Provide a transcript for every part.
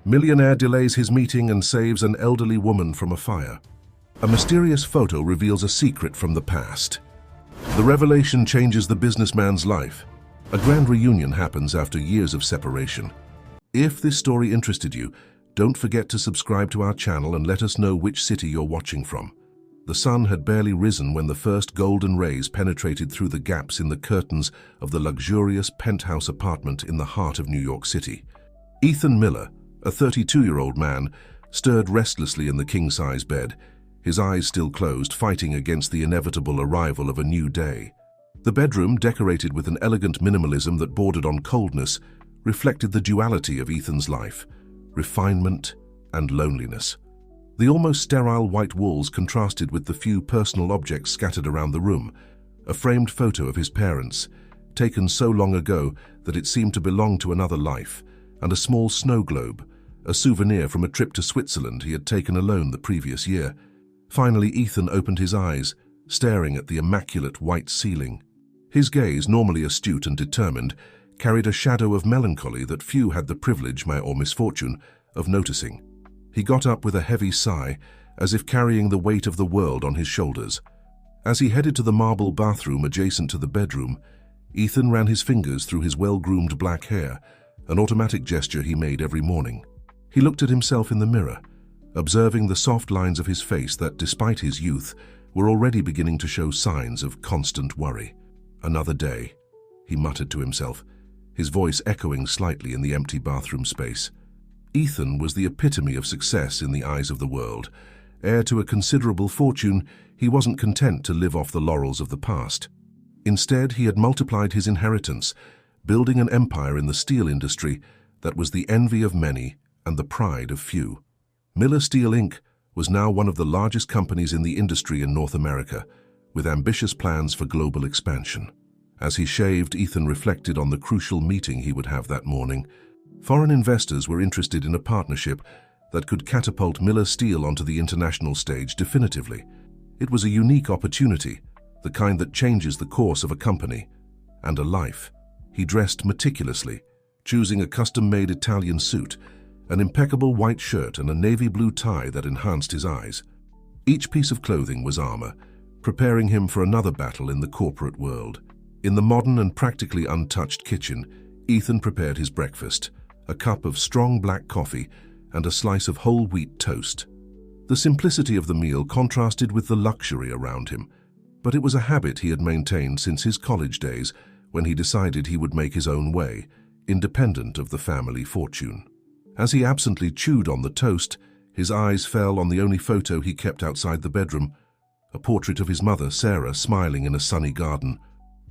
Millionaire delays his meeting and saves an elderly woman from a fire. A mysterious photo reveals a secret from the past. The revelation changes the businessman's life. A grand reunion happens after years of separation. If this story interested you, don't forget to subscribe to our channel and let us know which city you're watching from. The sun had barely risen when the first golden rays penetrated through the gaps in the curtains of the luxurious penthouse apartment in the heart of New York City. Ethan Miller, a 32-year-old man, stirred restlessly in the king-size bed, his eyes still closed, fighting against the inevitable arrival of a new day. The bedroom, decorated with an elegant minimalism that bordered on coldness, reflected the duality of Ethan's life: refinement and loneliness. The almost sterile white walls contrasted with the few personal objects scattered around the room: a framed photo of his parents, taken so long ago that it seemed to belong to another life, and a small snow globe, a souvenir from a trip to Switzerland he had taken alone the previous year. Finally, Ethan opened his eyes, staring at the immaculate white ceiling. His gaze, normally astute and determined, carried a shadow of melancholy that few had the privilege, or misfortune, of noticing. He got up with a heavy sigh, as if carrying the weight of the world on his shoulders. As he headed to the marble bathroom adjacent to the bedroom, Ethan ran his fingers through his well-groomed black hair, an automatic gesture he made every morning. He looked at himself in the mirror, observing the soft lines of his face that, despite his youth, were already beginning to show signs of constant worry. "Another day," he muttered to himself, his voice echoing slightly in the empty bathroom space. Ethan was the epitome of success in the eyes of the world. Heir to a considerable fortune, he wasn't content to live off the laurels of the past. Instead, he had multiplied his inheritance, building an empire in the steel industry that was the envy of many and the pride of few. Miller Steel Inc. was now one of the largest companies in the industry in North America, with ambitious plans for global expansion. As he shaved, Ethan reflected on the crucial meeting he would have that morning. Foreign investors were interested in a partnership that could catapult Miller Steel onto the international stage definitively. It was a unique opportunity, the kind that changes the course of a company and a life. He dressed meticulously, choosing a custom-made Italian suit, an impeccable white shirt and a navy blue tie that enhanced his eyes. Each piece of clothing was armor, preparing him for another battle in the corporate world. In the modern and practically untouched kitchen, Ethan prepared his breakfast: a cup of strong black coffee and a slice of whole wheat toast. The simplicity of the meal contrasted with the luxury around him, but it was a habit he had maintained since his college days, when he decided he would make his own way, independent of the family fortune. As he absently chewed on the toast, his eyes fell on the only photo he kept outside the bedroom: a portrait of his mother, Sarah, smiling in a sunny garden.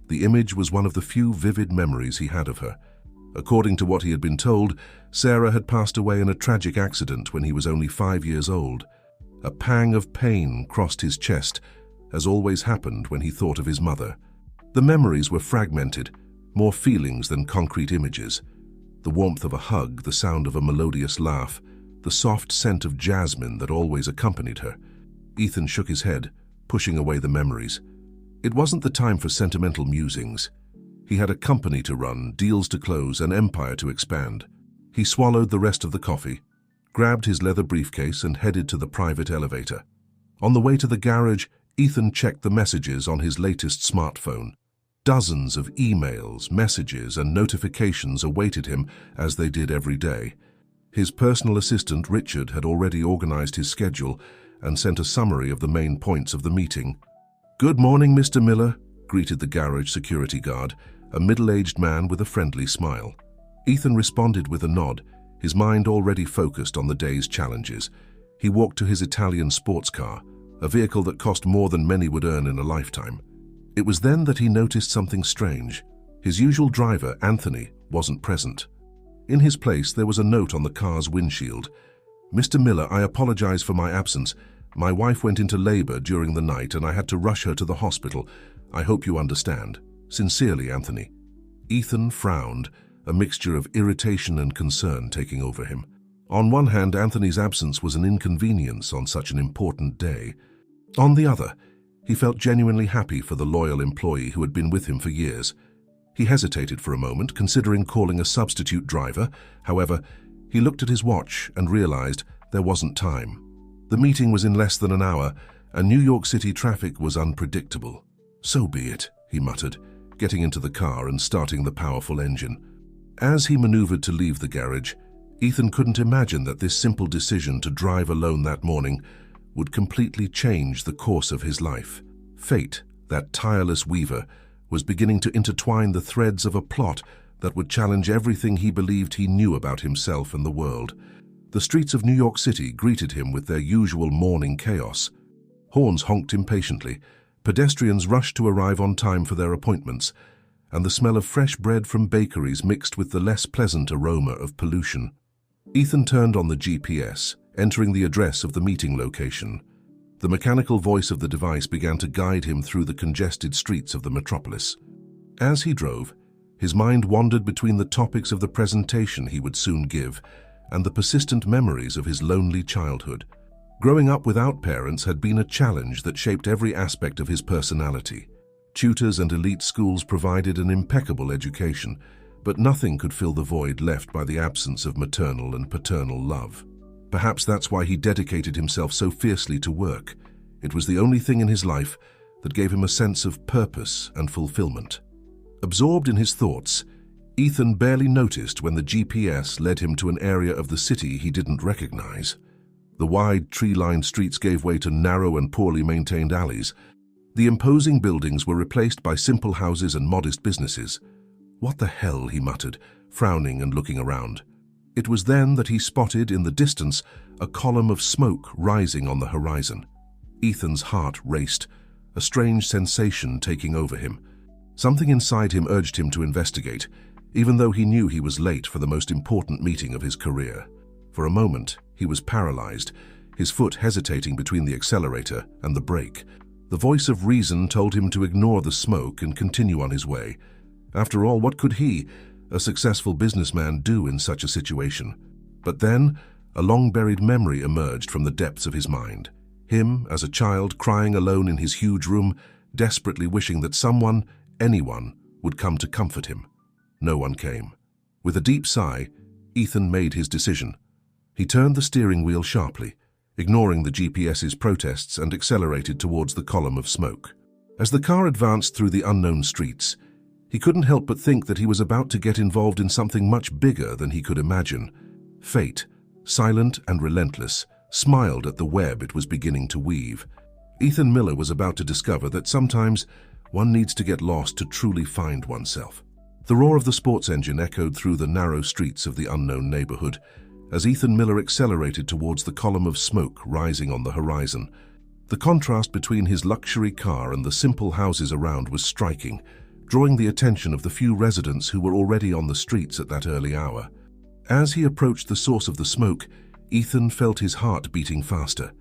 The image was one of the few vivid memories he had of her. According to what he had been told, Sarah had passed away in a tragic accident when he was only 5 years old. A pang of pain crossed his chest, as always happened when he thought of his mother. The memories were fragmented, more feelings than concrete images. The warmth of a hug, the sound of a melodious laugh, the soft scent of jasmine that always accompanied her. Ethan shook his head, pushing away the memories. It wasn't the time for sentimental musings. He had a company to run, deals to close, an empire to expand. He swallowed the rest of the coffee, grabbed his leather briefcase and headed to the private elevator. On the way to the garage, Ethan checked the messages on his latest smartphone. Dozens of emails, messages, and notifications awaited him, as they did every day. His personal assistant, Richard, had already organized his schedule and sent a summary of the main points of the meeting. "Good morning, Mr. Miller," greeted the garage security guard, a middle-aged man with a friendly smile. Ethan responded with a nod, his mind already focused on the day's challenges. He walked to his Italian sports car, a vehicle that cost more than many would earn in a lifetime. It was then that he noticed something strange. His usual driver, Anthony, wasn't present. In his place, there was a note on the car's windshield. "Mr. Miller, I apologize for my absence. My wife went into labor during the night and I had to rush her to the hospital. I hope you understand. Sincerely, Anthony." Ethan frowned, a mixture of irritation and concern taking over him. On one hand, Anthony's absence was an inconvenience on such an important day. On the other, he felt genuinely happy for the loyal employee who had been with him for years. He hesitated for a moment, considering calling a substitute driver. However, He looked at his watch and realized there wasn't time. The meeting was in less than an hour, and New York City traffic was unpredictable. "So be it," he muttered, getting into the car and starting the powerful engine. As he maneuvered to leave the garage, Ethan couldn't imagine that this simple decision to drive alone that morning would completely change the course of his life. Fate, that tireless weaver, was beginning to intertwine the threads of a plot that would challenge everything he believed he knew about himself and the world. The streets of New York City greeted him with their usual morning chaos. Horns honked impatiently, pedestrians rushed to arrive on time for their appointments, and the smell of fresh bread from bakeries mixed with the less pleasant aroma of pollution. Ethan turned on the GPS, entering the address of the meeting location. The mechanical voice of the device began to guide him through the congested streets of the metropolis. As he drove, his mind wandered between the topics of the presentation he would soon give and the persistent memories of his lonely childhood. Growing up without parents had been a challenge that shaped every aspect of his personality. Tutors and elite schools provided an impeccable education, but nothing could fill the void left by the absence of maternal and paternal love. Perhaps that's why he dedicated himself so fiercely to work. It was the only thing in his life that gave him a sense of purpose and fulfillment. Absorbed in his thoughts, Ethan barely noticed when the GPS led him to an area of the city he didn't recognize. The wide, tree-lined streets gave way to narrow and poorly maintained alleys. The imposing buildings were replaced by simple houses and modest businesses. "What the hell?" he muttered, frowning and looking around. It was then that he spotted in the distance a column of smoke rising on the horizon. Ethan's heart raced, a strange sensation taking over him. Something inside him urged him to investigate, even though he knew he was late for the most important meeting of his career. For a moment, he was paralyzed, his foot hesitating between the accelerator and the brake. The voice of reason told him to ignore the smoke and continue on his way. After all, what could he, a successful businessman, do in such a situation? But then, a long-buried memory emerged from the depths of his mind. Him, as a child, crying alone in his huge room, desperately wishing that someone, anyone, would come to comfort him. No one came. With a deep sigh, Ethan made his decision. He turned the steering wheel sharply, ignoring the GPS's protests, and accelerated towards the column of smoke. As the car advanced through the unknown streets, he couldn't help but think that he was about to get involved in something much bigger than he could imagine. Fate, silent and relentless, smiled at the web it was beginning to weave. Ethan Miller was about to discover that sometimes one needs to get lost to truly find oneself. The roar of the sports engine echoed through the narrow streets of the unknown neighborhood as Ethan Miller accelerated towards the column of smoke rising on the horizon. The contrast between his luxury car and the simple houses around was striking, drawing the attention of the few residents who were already on the streets at that early hour. As he approached the source of the smoke, Ethan felt his heart beating faster.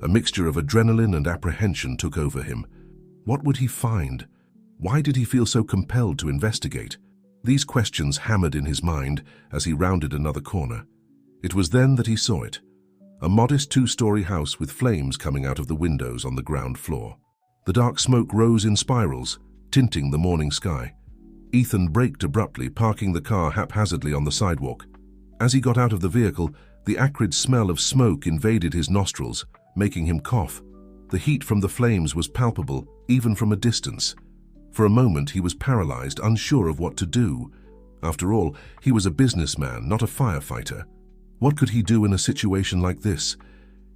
A mixture of adrenaline and apprehension took over him. What would he find? Why did he feel so compelled to investigate? These questions hammered in his mind as he rounded another corner. It was then that he saw it. A modest two-story house with flames coming out of the windows on the ground floor. The dark smoke rose in spirals, tinting the morning sky. Ethan braked abruptly, parking the car haphazardly on the sidewalk. As he got out of the vehicle, the acrid smell of smoke invaded his nostrils, making him cough. The heat from the flames was palpable, even from a distance. For a moment, he was paralyzed, unsure of what to do. After all, he was a businessman, not a firefighter. What could he do in a situation like this?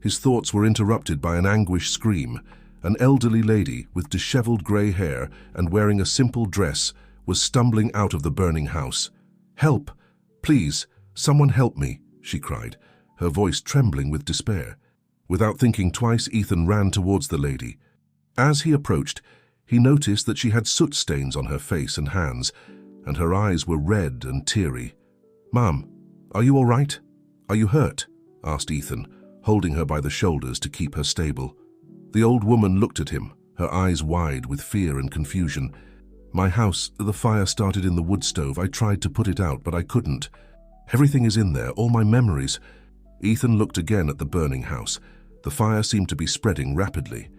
His thoughts were interrupted by an anguished scream. An elderly lady with disheveled gray hair and wearing a simple dress was stumbling out of the burning house. "Help! Please, someone help me!" she cried, her voice trembling with despair. Without thinking twice, Ethan ran towards the lady. As he approached, he noticed that she had soot stains on her face and hands, and her eyes were red and teary. "Ma'am, are you all right? Are you hurt?" asked Ethan, holding her by the shoulders to keep her stable. The old woman looked at him, her eyes wide with fear and confusion. "My house, the fire started in the wood stove. I tried to put it out, but I couldn't. Everything is in there, all my memories." Ethan looked again at the burning house. The fire seemed to be spreading rapidly.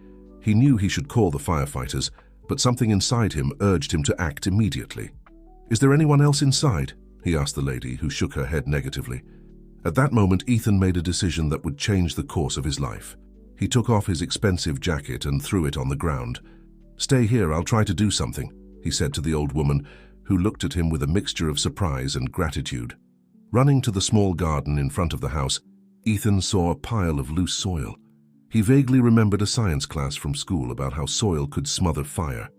He knew he should call the firefighters, but something inside him urged him to act immediately. "Is there anyone else inside?" he asked the lady, who shook her head negatively. At that moment, Ethan made a decision that would change the course of his life. He took off his expensive jacket and threw it on the ground. "Stay here, I'll try to do something," he said to the old woman, who looked at him with a mixture of surprise and gratitude. Running to the small garden in front of the house, Ethan saw a pile of loose soil. He vaguely remembered a science class from school about how soil could smother fire.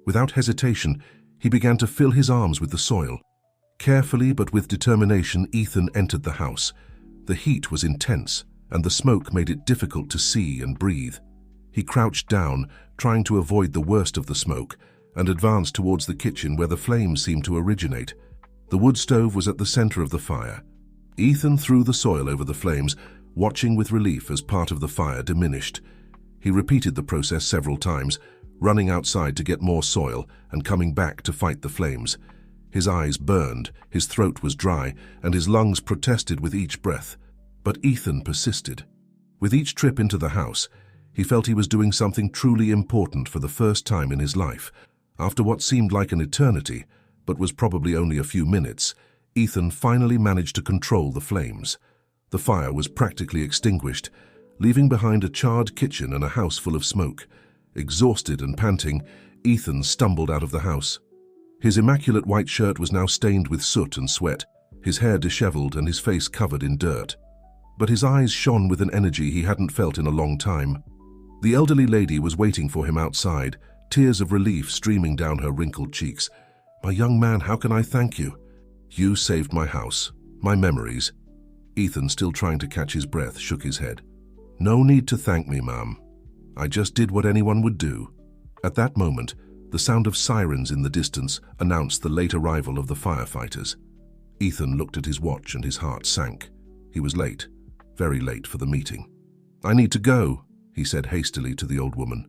Without hesitation, he began to fill his arms with the soil. Carefully but with determination, Ethan entered the house. The heat was intense, and the smoke made it difficult to see and breathe. He crouched down, trying to avoid the worst of the smoke, and advanced towards the kitchen where the flames seemed to originate. The wood stove was at the center of the fire. Ethan threw the soil over the flames, watching with relief as part of the fire diminished. He repeated the process several times, running outside to get more soil and coming back to fight the flames. His eyes burned, his throat was dry, and his lungs protested with each breath. But Ethan persisted. With each trip into the house, he felt he was doing something truly important for the first time in his life. After what seemed like an eternity, but was probably only a few minutes, Ethan finally managed to control the flames. The fire was practically extinguished, leaving behind a charred kitchen and a house full of smoke. Exhausted and panting, Ethan stumbled out of the house. His immaculate white shirt was now stained with soot and sweat, his hair disheveled and his face covered in dirt. But his eyes shone with an energy he hadn't felt in a long time. The elderly lady was waiting for him outside, tears of relief streaming down her wrinkled cheeks. "My young man, how can I thank you? You saved my house, my memories." Ethan, still trying to catch his breath, shook his head. "No need to thank me, ma'am. I just did what anyone would do." At that moment, the sound of sirens in the distance announced the late arrival of the firefighters. Ethan looked at his watch and his heart sank. He was late, very late for the meeting. "I need to go," he said hastily to the old woman.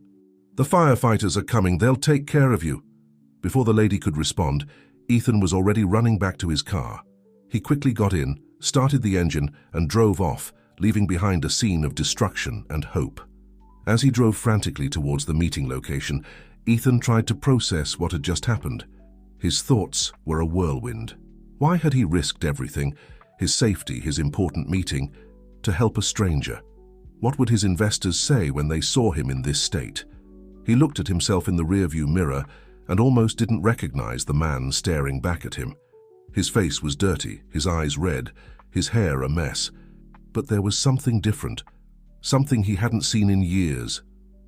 "The firefighters are coming, they'll take care of you." Before the lady could respond, Ethan was already running back to his car. He quickly got in, started the engine, and drove off, leaving behind a scene of destruction and hope. As he drove frantically towards the meeting location, Ethan tried to process what had just happened. His thoughts were a whirlwind. Why had he risked everything, his safety, his important meeting, to help a stranger? What would his investors say when they saw him in this state? He looked at himself in the rearview mirror and almost didn't recognize the man staring back at him. His face was dirty, his eyes red, his hair a mess. But there was something different, something he hadn't seen in years,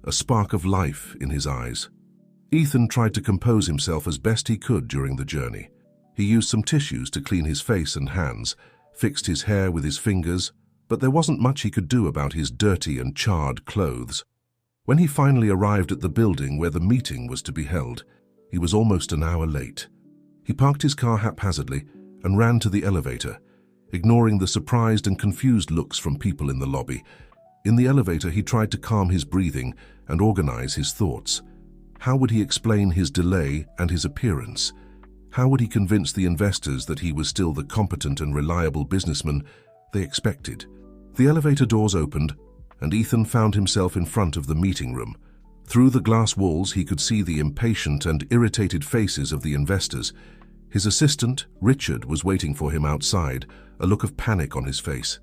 a spark of life in his eyes. Ethan tried to compose himself as best he could during the journey. He used some tissues to clean his face and hands, fixed his hair with his fingers, but there wasn't much he could do about his dirty and charred clothes. When he finally arrived at the building where the meeting was to be held, he was almost an hour late. He parked his car haphazardly and ran to the elevator, ignoring the surprised and confused looks from people in the lobby. In the elevator, he tried to calm his breathing and organize his thoughts. How would he explain his delay and his appearance? How would he convince the investors that he was still the competent and reliable businessman they expected? The elevator doors opened, and Ethan found himself in front of the meeting room. Through the glass walls, he could see the impatient and irritated faces of the investors. His assistant, Richard, was waiting for him outside, a look of panic on his face.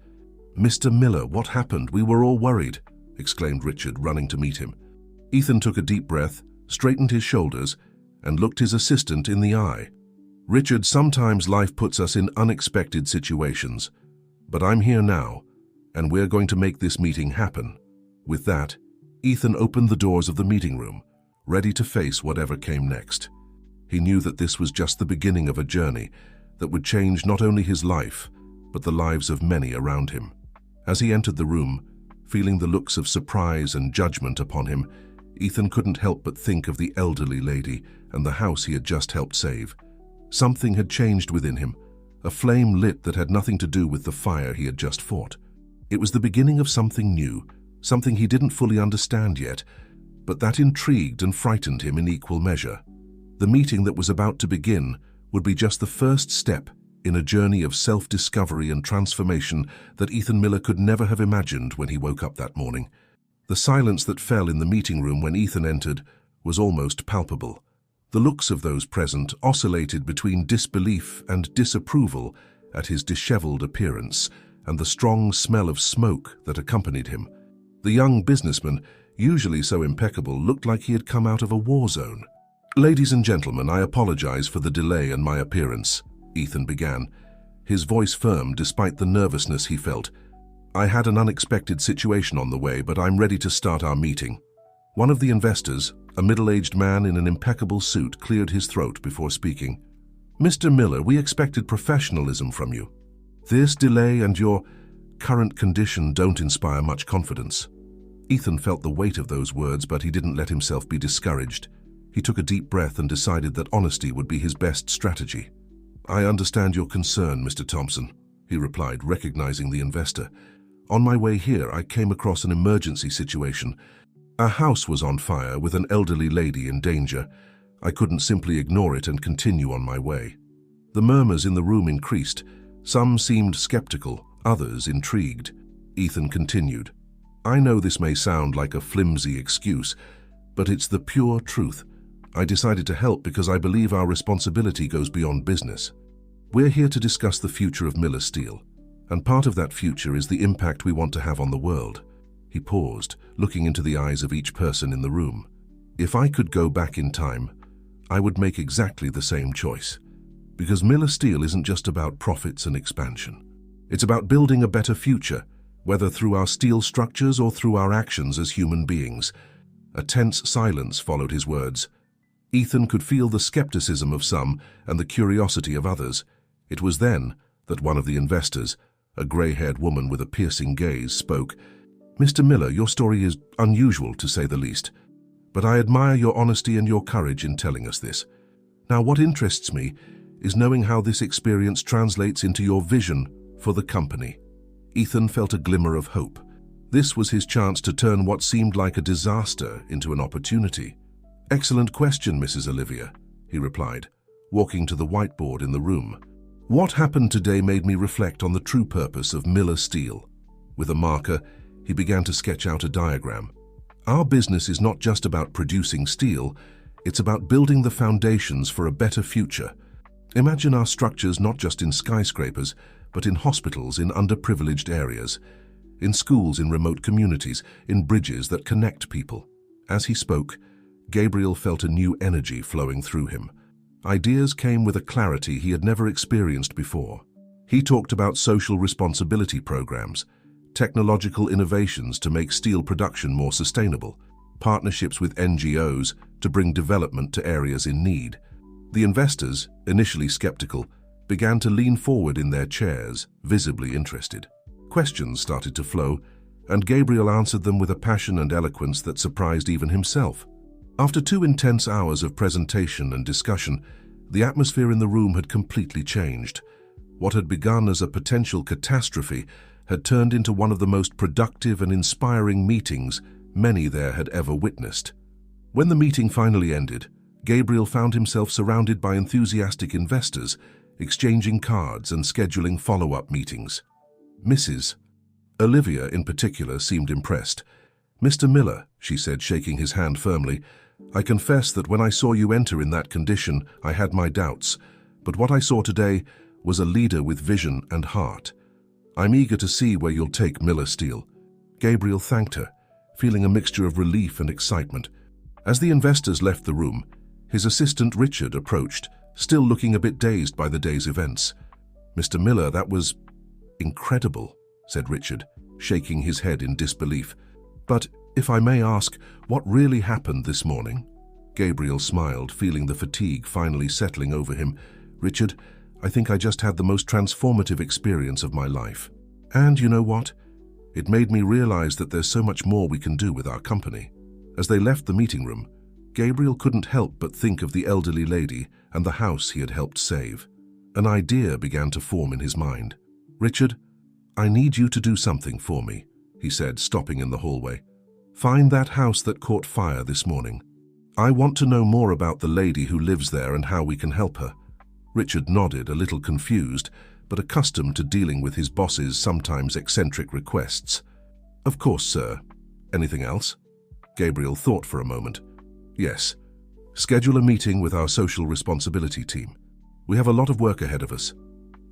"Mr. Miller, what happened? We were all worried," exclaimed Richard, running to meet him. Ethan took a deep breath, straightened his shoulders, and looked his assistant in the eye. "Richard, sometimes life puts us in unexpected situations, but I'm here now, and we're going to make this meeting happen." With that, Ethan opened the doors of the meeting room, ready to face whatever came next. He knew that this was just the beginning of a journey that would change not only his life, but the lives of many around him. As he entered the room, feeling the looks of surprise and judgment upon him, Ethan couldn't help but think of the elderly lady and the house he had just helped save. Something had changed within him, a flame lit that had nothing to do with the fire he had just fought. It was the beginning of something new, something he didn't fully understand yet, but that intrigued and frightened him in equal measure. The meeting that was about to begin would be just the first step in a journey of self-discovery and transformation that Ethan Miller could never have imagined when he woke up that morning. The silence that fell in the meeting room when Ethan entered was almost palpable. The looks of those present oscillated between disbelief and disapproval at his disheveled appearance, and the strong smell of smoke that accompanied him. The young businessman, usually so impeccable, looked like he had come out of a war zone. "Ladies and gentlemen, I apologize for the delay in my appearance," Ethan began, his voice firm despite the nervousness he felt. "I had an unexpected situation on the way, but I'm ready to start our meeting." One of the investors, a middle-aged man in an impeccable suit, cleared his throat before speaking. "Mr. Miller, we expected professionalism from you. This delay and your current condition don't inspire much confidence." Ethan felt the weight of those words, but he didn't let himself be discouraged. He took a deep breath and decided that honesty would be his best strategy. "I understand your concern, Mr. Thompson," he replied, recognizing the investor. "On my way here, I came across an emergency situation. A house was on fire with an elderly lady in danger. I couldn't simply ignore it and continue on my way." The murmurs in the room increased. Some seemed skeptical, others intrigued. Ethan continued, "I know this may sound like a flimsy excuse, but it's the pure truth. I decided to help because I believe our responsibility goes beyond business. We're here to discuss the future of Miller Steel, and part of that future is the impact we want to have on the world." He paused, looking into the eyes of each person in the room. "If I could go back in time, I would make exactly the same choice. Because Miller Steel isn't just about profits and expansion. It's about building a better future, whether through our steel structures or through our actions as human beings." A tense silence followed his words. Ethan could feel the skepticism of some and the curiosity of others. It was then that one of the investors, a grey-haired woman with a piercing gaze, spoke. "Mr. Miller, your story is unusual to say the least, but I admire your honesty and your courage in telling us this. Now, what interests me is knowing how this experience translates into your vision for the company." Ethan felt a glimmer of hope. This was his chance to turn what seemed like a disaster into an opportunity. "Excellent question, Mrs. Olivia," he replied, walking to the whiteboard in the room. "What happened today made me reflect on the true purpose of Miller Steel." With a marker, he began to sketch out a diagram. "Our business is not just about producing steel, it's about building the foundations for a better future. Imagine our structures not just in skyscrapers, but in hospitals in underprivileged areas, in schools in remote communities, in bridges that connect people." As he spoke, Gabriel felt a new energy flowing through him. Ideas came with a clarity he had never experienced before. He talked about social responsibility programs, technological innovations to make steel production more sustainable, partnerships with NGOs to bring development to areas in need. The investors, initially skeptical, began to lean forward in their chairs, visibly interested. Questions started to flow, and Gabriel answered them with a passion and eloquence that surprised even himself. After 2 intense hours of presentation and discussion, the atmosphere in the room had completely changed. What had begun as a potential catastrophe had turned into one of the most productive and inspiring meetings many there had ever witnessed. When the meeting finally ended, Gabriel found himself surrounded by enthusiastic investors, exchanging cards and scheduling follow-up meetings. Mrs. Olivia, in particular, seemed impressed. "Mr. Miller," she said, shaking his hand firmly, "I confess that when I saw you enter in that condition, I had my doubts, but what I saw today was a leader with vision and heart. I'm eager to see where you'll take Miller Steel." Gabriel thanked her, feeling a mixture of relief and excitement. As the investors left the room, his assistant Richard approached, still looking a bit dazed by the day's events. "Mr. Miller, that was incredible," said Richard, shaking his head in disbelief. "But if I may ask, what really happened this morning?" Gabriel smiled, feeling the fatigue finally settling over him. "Richard, I think I just had the most transformative experience of my life. And you know what? It made me realize that there's so much more we can do with our company." As they left the meeting room, Gabriel couldn't help but think of the elderly lady and the house he had helped save. An idea began to form in his mind. "Richard, I need you to do something for me," he said, stopping in the hallway. "Find that house that caught fire this morning. I want to know more about the lady who lives there and how we can help her." Richard nodded, a little confused, but accustomed to dealing with his boss's sometimes eccentric requests. "Of course, sir. Anything else?" Gabriel thought for a moment. "Yes. Schedule a meeting with our social responsibility team. We have a lot of work ahead of us.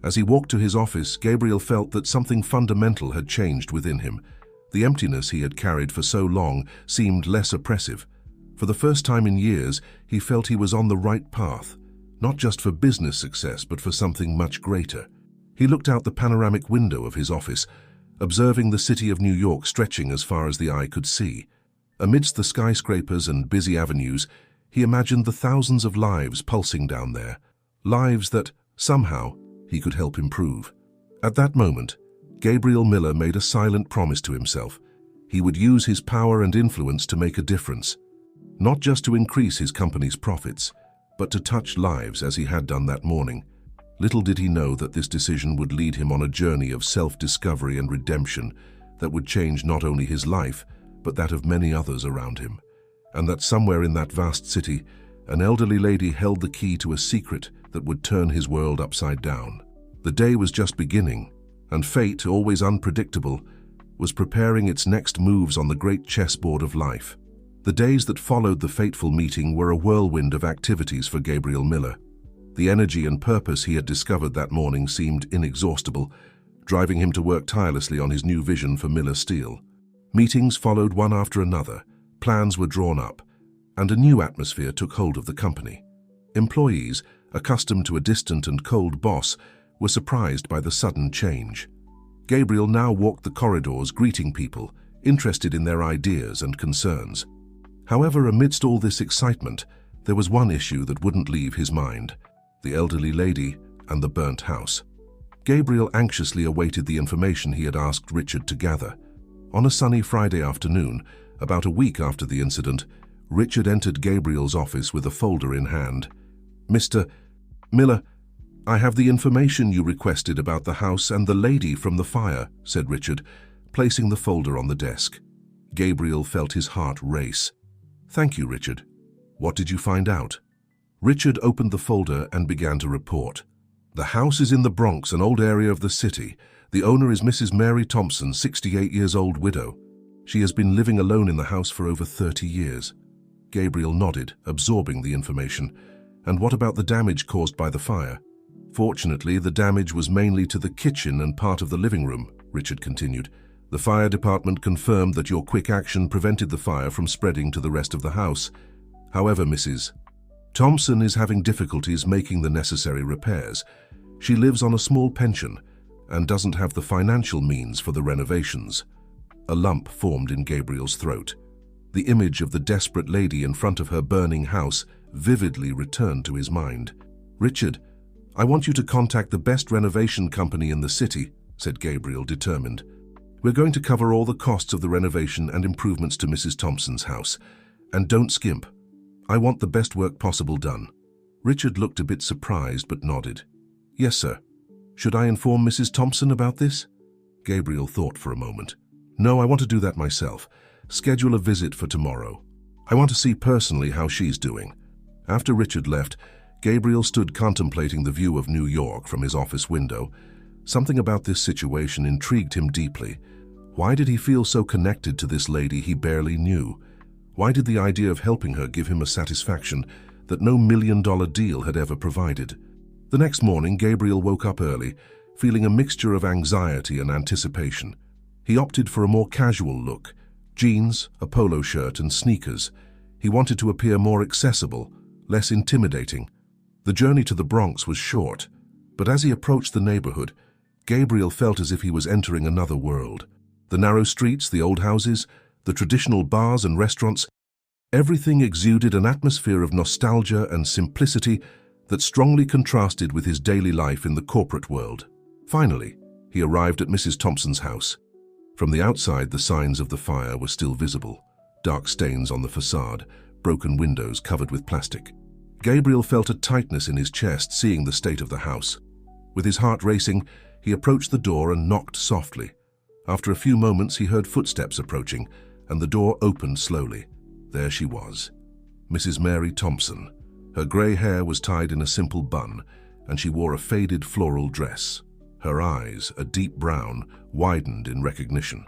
As he walked to his office, Gabriel felt that something fundamental had changed within him. The emptiness he had carried for so long seemed less oppressive. For the first time in years, he felt he was on the right path, not just for business success, but for something much greater. He looked out the panoramic window of his office, observing the city of New York stretching as far as the eye could see. Amidst the skyscrapers and busy avenues, he imagined the thousands of lives pulsing down there, lives that, somehow, he could help improve. At that moment, Gabriel Miller made a silent promise to himself. He would use his power and influence to make a difference, not just to increase his company's profits, but to touch lives as he had done that morning. Little did he know that this decision would lead him on a journey of self-discovery and redemption that would change not only his life, but that of many others around him. And that somewhere in that vast city, an elderly lady held the key to a secret that would turn his world upside down. The day was just beginning, and fate, always unpredictable, was preparing its next moves on the great chessboard of life. The days that followed the fateful meeting were a whirlwind of activities for Gabriel Miller. The energy and purpose he had discovered that morning seemed inexhaustible, driving him to work tirelessly on his new vision for Miller Steel. Meetings followed one after another, plans were drawn up, and a new atmosphere took hold of the company. Employees, accustomed to a distant and cold boss, were surprised by the sudden change. Gabriel now walked the corridors greeting people, interested in their ideas and concerns. However, amidst all this excitement, there was one issue that wouldn't leave his mind: the elderly lady and the burnt house. Gabriel anxiously awaited the information he had asked Richard to gather. On a sunny Friday afternoon, about a week after the incident, Richard entered Gabriel's office with a folder in hand. "Mr. Miller, I have the information you requested about the house and the lady from the fire," said Richard, placing the folder on the desk. Gabriel felt his heart race. "Thank you, Richard. What did you find out?" Richard opened the folder and began to report. "The house is in the Bronx, an old area of the city. The owner is Mrs. Mary Thompson, 68 years old widow. She has been living alone in the house for over 30 years. Gabriel nodded, absorbing the information. "And what about the damage caused by the fire?" "Fortunately, the damage was mainly to the kitchen and part of the living room," Richard continued. "The fire department confirmed that your quick action prevented the fire from spreading to the rest of the house. However, Mrs. Thompson is having difficulties making the necessary repairs. She lives on a small pension and doesn't have the financial means for the renovations." A lump formed in Gabriel's throat. The image of the desperate lady in front of her burning house vividly returned to his mind. "Richard, I want you to contact the best renovation company in the city," said Gabriel, determined. "We're going to cover all the costs of the renovation and improvements to Mrs. Thompson's house. And don't skimp. I want the best work possible done." Richard looked a bit surprised but nodded. "Yes, sir. Should I inform Mrs. Thompson about this?" Gabriel thought for a moment. "No, I want to do that myself. Schedule a visit for tomorrow. I want to see personally how she's doing." After Richard left, Gabriel stood contemplating the view of New York from his office window. Something about this situation intrigued him deeply. Why did he feel so connected to this lady he barely knew? Why did the idea of helping her give him a satisfaction that no million-dollar deal had ever provided? The next morning, Gabriel woke up early, feeling a mixture of anxiety and anticipation. He opted for a more casual look: jeans, a polo shirt, and sneakers. He wanted to appear more accessible, less intimidating. The journey to the Bronx was short, but as he approached the neighborhood, Gabriel felt as if he was entering another world. The narrow streets, the old houses, the traditional bars and restaurants, everything exuded an atmosphere of nostalgia and simplicity that strongly contrasted with his daily life in the corporate world. Finally, he arrived at Mrs. Thompson's house. From the outside, the signs of the fire were still visible: dark stains on the facade, broken windows covered with plastic. Gabriel felt a tightness in his chest, seeing the state of the house. With his heart racing, he approached the door and knocked softly. After a few moments, he heard footsteps approaching, and the door opened slowly. There she was, Mrs. Mary Thompson. Her grey hair was tied in a simple bun, and she wore a faded floral dress. Her eyes, a deep brown, widened in recognition.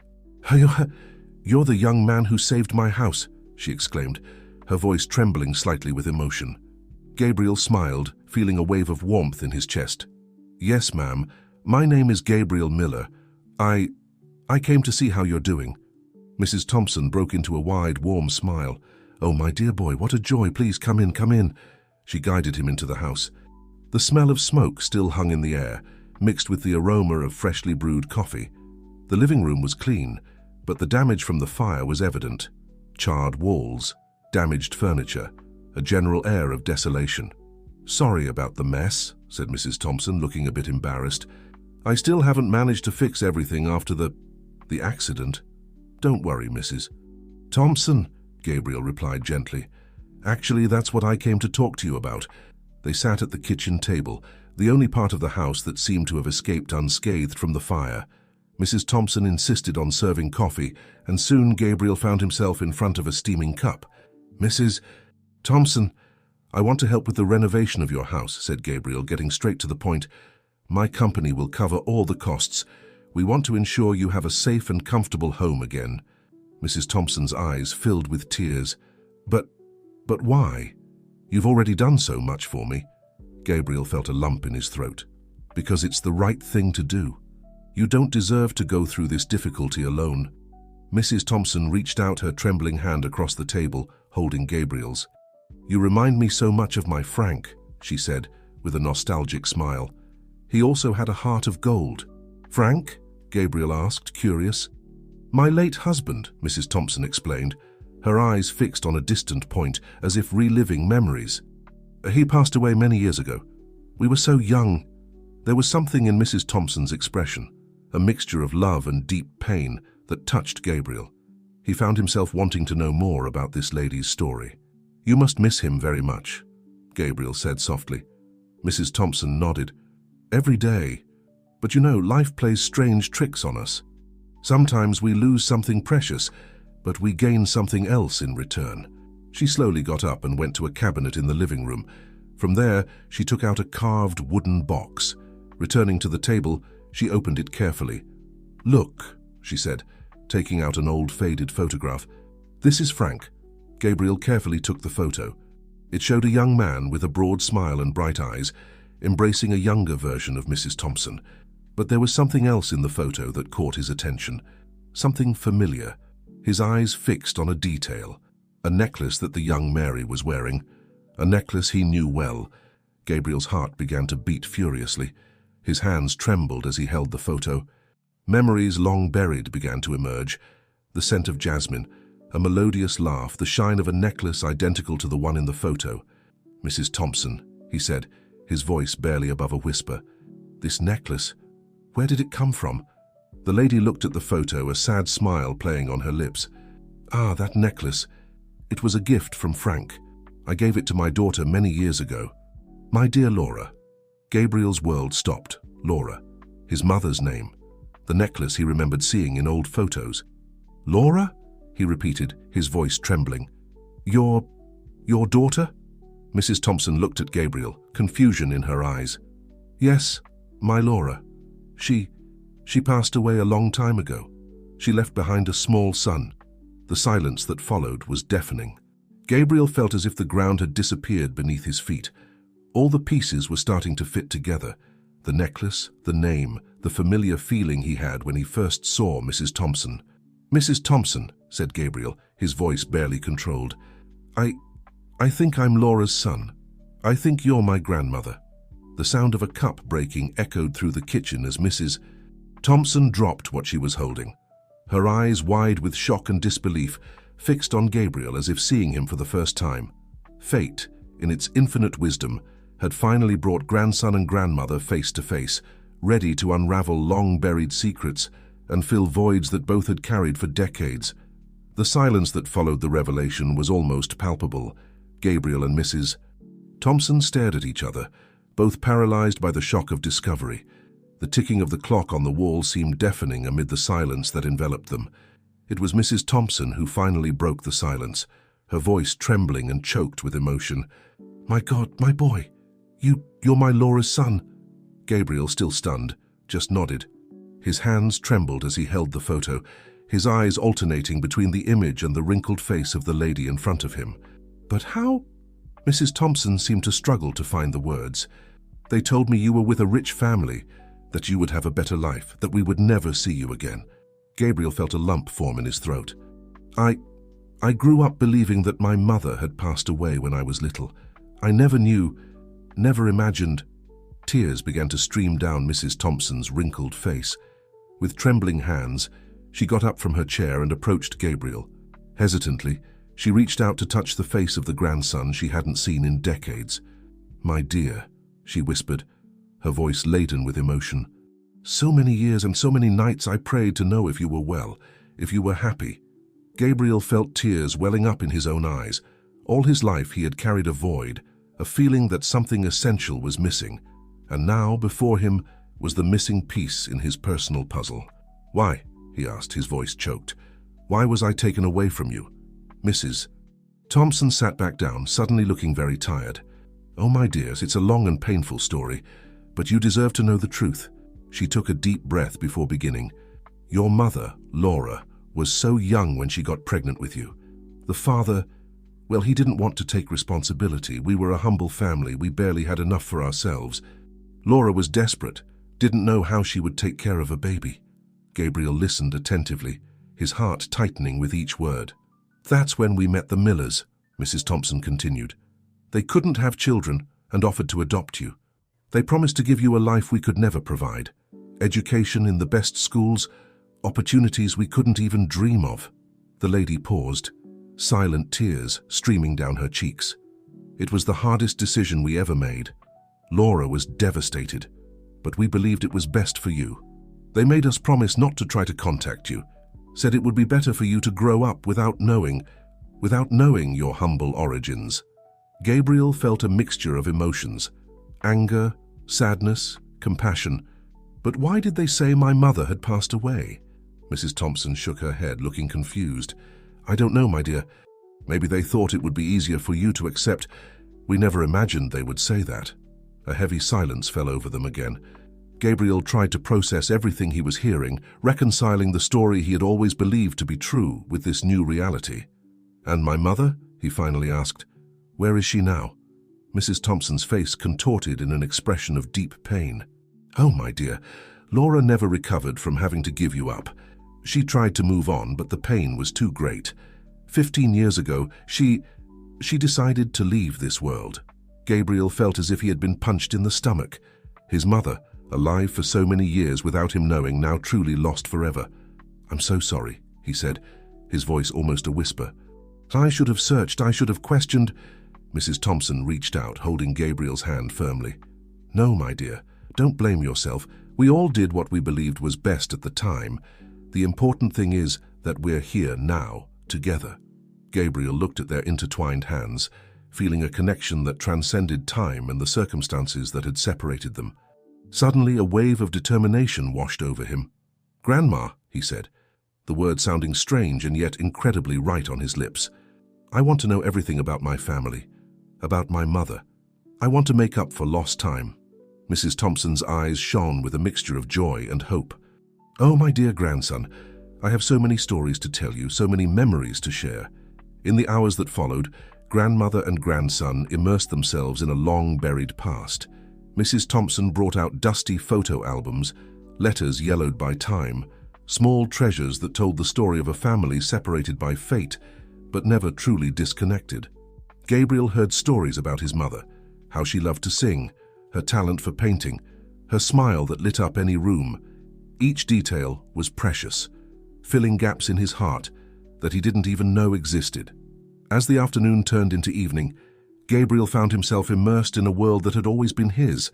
"You're the young man who saved my house," she exclaimed, her voice trembling slightly with emotion. Gabriel smiled, feeling a wave of warmth in his chest. "Yes, ma'am. My name is Gabriel Miller. I came to see how you're doing." Mrs. Thompson broke into a wide, warm smile. "Oh, my dear boy, what a joy. Please come in, come in." She guided him into the house. The smell of smoke still hung in the air, mixed with the aroma of freshly brewed coffee. The living room was clean, but the damage from the fire was evident. Charred walls, damaged furniture, a general air of desolation. "Sorry about the mess," said Mrs. Thompson, looking a bit embarrassed. "I still haven't managed to fix everything after the accident." "Don't worry, Mrs. Thompson," Gabriel replied gently. "Actually, that's what I came to talk to you about." They sat at the kitchen table, the only part of the house that seemed to have escaped unscathed from the fire. Mrs. Thompson insisted on serving coffee, and soon Gabriel found himself in front of a steaming cup. "Mrs. Thompson, I want to help with the renovation of your house," said Gabriel, getting straight to the point. "My company will cover all the costs. We want to ensure you have a safe and comfortable home again." Mrs. Thompson's eyes filled with tears. But why? You've already done so much for me." Gabriel felt a lump in his throat. "Because it's the right thing to do. You don't deserve to go through this difficulty alone." Mrs. Thompson reached out her trembling hand across the table, holding Gabriel's. "You remind me so much of my Frank," she said, with a nostalgic smile. "He also had a heart of gold." "Frank?" Gabriel asked, curious. "My late husband," Mrs. Thompson explained, her eyes fixed on a distant point, as if reliving memories. "He passed away many years ago. We were so young." There was something in Mrs. Thompson's expression, a mixture of love and deep pain, that touched Gabriel. He found himself wanting to know more about this lady's story. "You must miss him very much," Gabriel said softly. Mrs. Thompson nodded. "Every day. But you know, life plays strange tricks on us. Sometimes we lose something precious, but we gain something else in return." She slowly got up and went to a cabinet in the living room. From there, she took out a carved wooden box. Returning to the table, she opened it carefully. "Look," she said, taking out an old faded photograph. "This is Frank." Gabriel carefully took the photo. It showed a young man with a broad smile and bright eyes, embracing a younger version of Mrs. Thompson. But there was something else in the photo that caught his attention. Something familiar. His eyes fixed on a detail. A necklace that the young Mary was wearing. A necklace he knew well. Gabriel's heart began to beat furiously. His hands trembled as he held the photo. Memories long buried began to emerge. The scent of jasmine, a melodious laugh, the shine of a necklace identical to the one in the photo. "Mrs. Thompson," he said, his voice barely above a whisper. "This necklace, where did it come from?" The lady looked at the photo, a sad smile playing on her lips. "Ah, that necklace. It was a gift from Frank. I gave it to my daughter many years ago." "My dear Laura." Gabriel's world stopped. Laura. His mother's name. The necklace he remembered seeing in old photos. "Laura?" he repeated, his voice trembling. Your daughter?" Mrs. Thompson looked at Gabriel, confusion in her eyes. "Yes, my Laura. She passed away a long time ago. She left behind a small son." The silence that followed was deafening. Gabriel felt as if the ground had disappeared beneath his feet. All the pieces were starting to fit together. The necklace, the name, the familiar feeling he had when he first saw Mrs. Thompson. "Mrs. Thompson," said Gabriel, his voice barely controlled. I think I'm Laura's son. I think you're my grandmother." The sound of a cup breaking echoed through the kitchen as Mrs. Thompson dropped what she was holding. Her eyes, wide with shock and disbelief, fixed on Gabriel as if seeing him for the first time. Fate, in its infinite wisdom, had finally brought grandson and grandmother face to face, ready to unravel long-buried secrets and fill voids that both had carried for decades. The silence that followed the revelation was almost palpable. Gabriel and Mrs. Thompson stared at each other, both paralyzed by the shock of discovery. The ticking of the clock on the wall seemed deafening amid the silence that enveloped them. It was Mrs. Thompson who finally broke the silence, her voice trembling and choked with emotion. "My God, my boy! You're my Laura's son!" Gabriel, still stunned, just nodded. His hands trembled as he held the photo, his eyes alternating between the image and the wrinkled face of the lady in front of him. "But how?" Mrs. Thompson seemed to struggle to find the words. They told me you were with a rich family, that you would have a better life, that we would never see you again. Gabriel felt a lump form in his throat. I grew up believing that my mother had passed away when I was little. I never knew, never imagined. Tears began to stream down Mrs. Thompson's wrinkled face. With trembling hands, she got up from her chair and approached Gabriel. Hesitantly, she reached out to touch the face of the grandson she hadn't seen in decades. "My dear," she whispered, her voice laden with emotion. "So many years and so many nights I prayed to know if you were well, if you were happy." Gabriel felt tears welling up in his own eyes. All his life he had carried a void, a feeling that something essential was missing, and now before him was the missing piece in his personal puzzle. "Why?" he asked, his voice choked. "Why was I taken away from you?" "Mrs." Thompson sat back down, suddenly looking very tired. "Oh, my dears, it's a long and painful story, but you deserve to know the truth." She took a deep breath before beginning. "Your mother, Laura, was so young when she got pregnant with you. The father, well, he didn't want to take responsibility. We were a humble family. We barely had enough for ourselves. Laura was desperate, didn't know how she would take care of a baby." Gabriel listened attentively, his heart tightening with each word. "That's when we met the Millers," Mrs. Thompson continued. "They couldn't have children and offered to adopt you. They promised to give you a life we could never provide. Education in the best schools, opportunities we couldn't even dream of." The lady paused, silent tears streaming down her cheeks. "It was the hardest decision we ever made. Laura was devastated, but we believed it was best for you. They made us promise not to try to contact you, said it would be better for you to grow up without knowing your humble origins." Gabriel felt a mixture of emotions, anger, sadness, compassion. "But why did they say my mother had passed away?" Mrs. Thompson shook her head, looking confused. "I don't know, my dear. Maybe they thought it would be easier for you to accept. We never imagined they would say that." A heavy silence fell over them again. Gabriel tried to process everything he was hearing, reconciling the story he had always believed to be true with this new reality. "And my mother?" he finally asked. "Where is she now?" Mrs. Thompson's face contorted in an expression of deep pain. "Oh, my dear, Laura never recovered from having to give you up. She tried to move on, but the pain was too great. 15 years ago, she decided to leave this world." Gabriel felt as if he had been punched in the stomach. His mother, alive for so many years without him knowing, now truly lost forever. "I'm so sorry," he said, his voice almost a whisper. "I should have searched, I should have questioned." Mrs. Thompson reached out, holding Gabriel's hand firmly. "No, my dear, don't blame yourself. We all did what we believed was best at the time. The important thing is that we're here now, together." Gabriel looked at their intertwined hands, feeling a connection that transcended time and the circumstances that had separated them. Suddenly, a wave of determination washed over him. "Grandma," he said, the word sounding strange and yet incredibly right on his lips. "I want to know everything about my family, about my mother. I want to make up for lost time." Mrs. Thompson's eyes shone with a mixture of joy and hope. "Oh, my dear grandson, I have so many stories to tell you, so many memories to share." In the hours that followed, grandmother and grandson immersed themselves in a long-buried past. Mrs. Thompson brought out dusty photo albums, letters yellowed by time, small treasures that told the story of a family separated by fate, but never truly disconnected. Gabriel heard stories about his mother, how she loved to sing, her talent for painting, her smile that lit up any room. Each detail was precious, filling gaps in his heart that he didn't even know existed. As the afternoon turned into evening, Gabriel found himself immersed in a world that had always been his,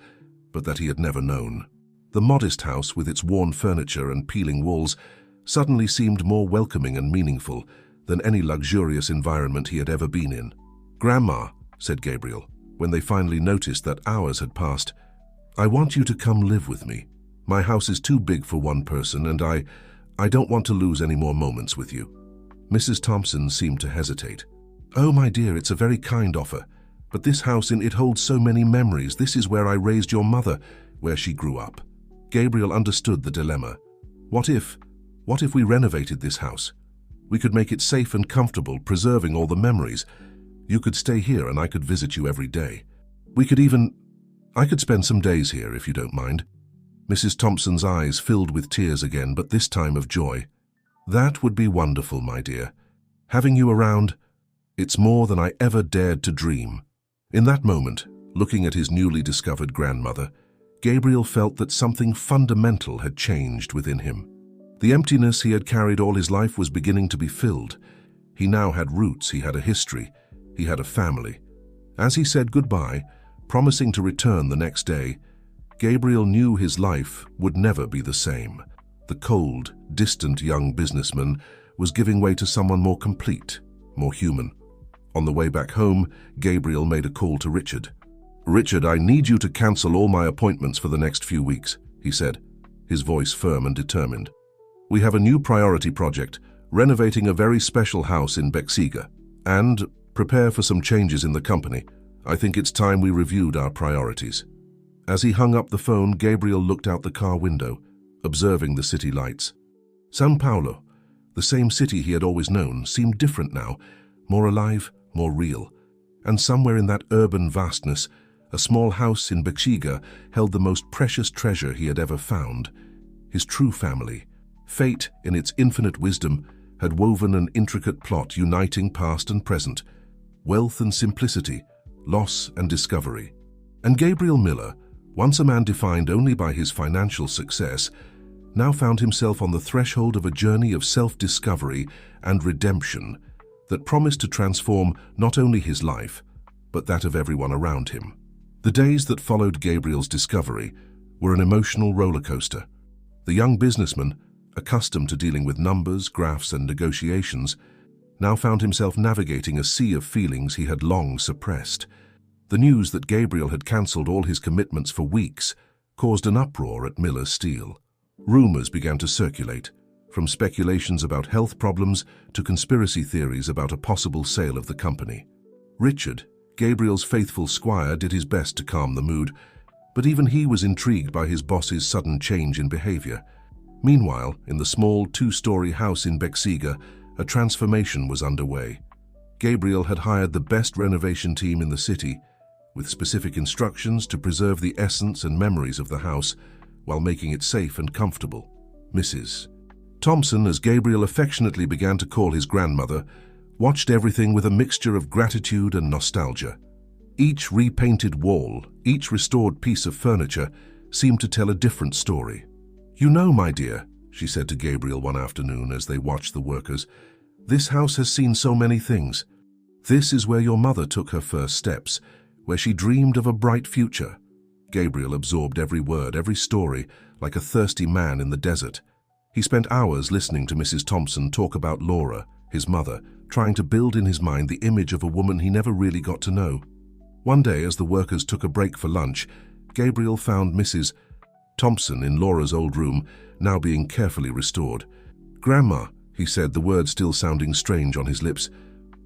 but that he had never known. The modest house, with its worn furniture and peeling walls, suddenly seemed more welcoming and meaningful than any luxurious environment he had ever been in. "Grandma," said Gabriel, when they finally noticed that hours had passed, "I want you to come live with me. My house is too big for one person, and I don't want to lose any more moments with you." Mrs. Thompson seemed to hesitate. "Oh, my dear, it's a very kind offer, but this house, it holds so many memories. This is where I raised your mother, where she grew up." Gabriel understood the dilemma. What if we renovated this house? We could make it safe and comfortable, preserving all the memories. You could stay here and I could visit you every day. We could even... I could spend some days here if you don't mind. Mrs. Thompson's eyes filled with tears again, but this time of joy. That would be wonderful, my dear. Having you around, it's more than I ever dared to dream. In that moment, looking at his newly discovered grandmother, Gabriel felt that something fundamental had changed within him. The emptiness he had carried all his life was beginning to be filled. He now had roots, he had a history, he had a family. As he said goodbye, promising to return the next day, Gabriel knew his life would never be the same. The cold, distant young businessman was giving way to someone more complete, more human. On the way back home, Gabriel made a call to Richard. "Richard, I need you to cancel all my appointments for the next few weeks," he said, his voice firm and determined. "We have a new priority project, renovating a very special house in Bexiga, and prepare for some changes in the company. I think it's time we reviewed our priorities." As he hung up the phone, Gabriel looked out the car window, observing the city lights. São Paulo, the same city he had always known, seemed different now, more alive, more real. And somewhere in that urban vastness, a small house in Bexiga held the most precious treasure he had ever found, his true family. Fate, in its infinite wisdom, had woven an intricate plot uniting past and present, wealth and simplicity, loss and discovery. And Gabriel Miller, once a man defined only by his financial success, now found himself on the threshold of a journey of self-discovery and redemption that promised to transform not only his life, but that of everyone around him. The days that followed Gabriel's discovery were an emotional roller coaster. The young businessman, accustomed to dealing with numbers, graphs, and negotiations, now found himself navigating a sea of feelings he had long suppressed. The news that Gabriel had cancelled all his commitments for weeks caused an uproar at Miller Steel. Rumors began to circulate, from speculations about health problems to conspiracy theories about a possible sale of the company. Richard, Gabriel's faithful squire, did his best to calm the mood, but even he was intrigued by his boss's sudden change in behavior. Meanwhile, in the small two-story house in Bexiga, a transformation was underway. Gabriel had hired the best renovation team in the city, with specific instructions to preserve the essence and memories of the house while making it safe and comfortable. Mrs. Thompson, as Gabriel affectionately began to call his grandmother, watched everything with a mixture of gratitude and nostalgia. Each repainted wall, each restored piece of furniture seemed to tell a different story. "You know, my dear," she said to Gabriel one afternoon as they watched the workers, "this house has seen so many things. This is where your mother took her first steps, where she dreamed of a bright future." Gabriel absorbed every word, every story, like a thirsty man in the desert. He spent hours listening to Mrs. Thompson talk about Laura, his mother, trying to build in his mind the image of a woman he never really got to know. One day, as the workers took a break for lunch, Gabriel found Mrs. Thompson in Laura's old room, now being carefully restored. "Grandma," he said, the words still sounding strange on his lips,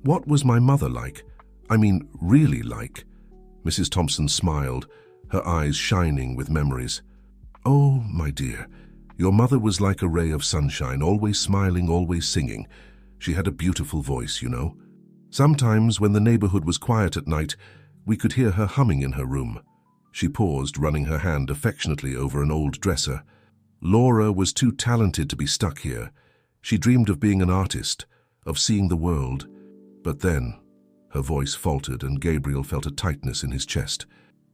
"what was my mother like? I mean, really like?" Mrs. Thompson smiled, her eyes shining with memories. "Oh, my dear, your mother was like a ray of sunshine, always smiling, always singing. She had a beautiful voice, you know. Sometimes, when the neighborhood was quiet at night, we could hear her humming in her room." She paused, running her hand affectionately over an old dresser. "Laura was too talented to be stuck here. She dreamed of being an artist, of seeing the world. But then," her voice faltered and Gabriel felt a tightness in his chest.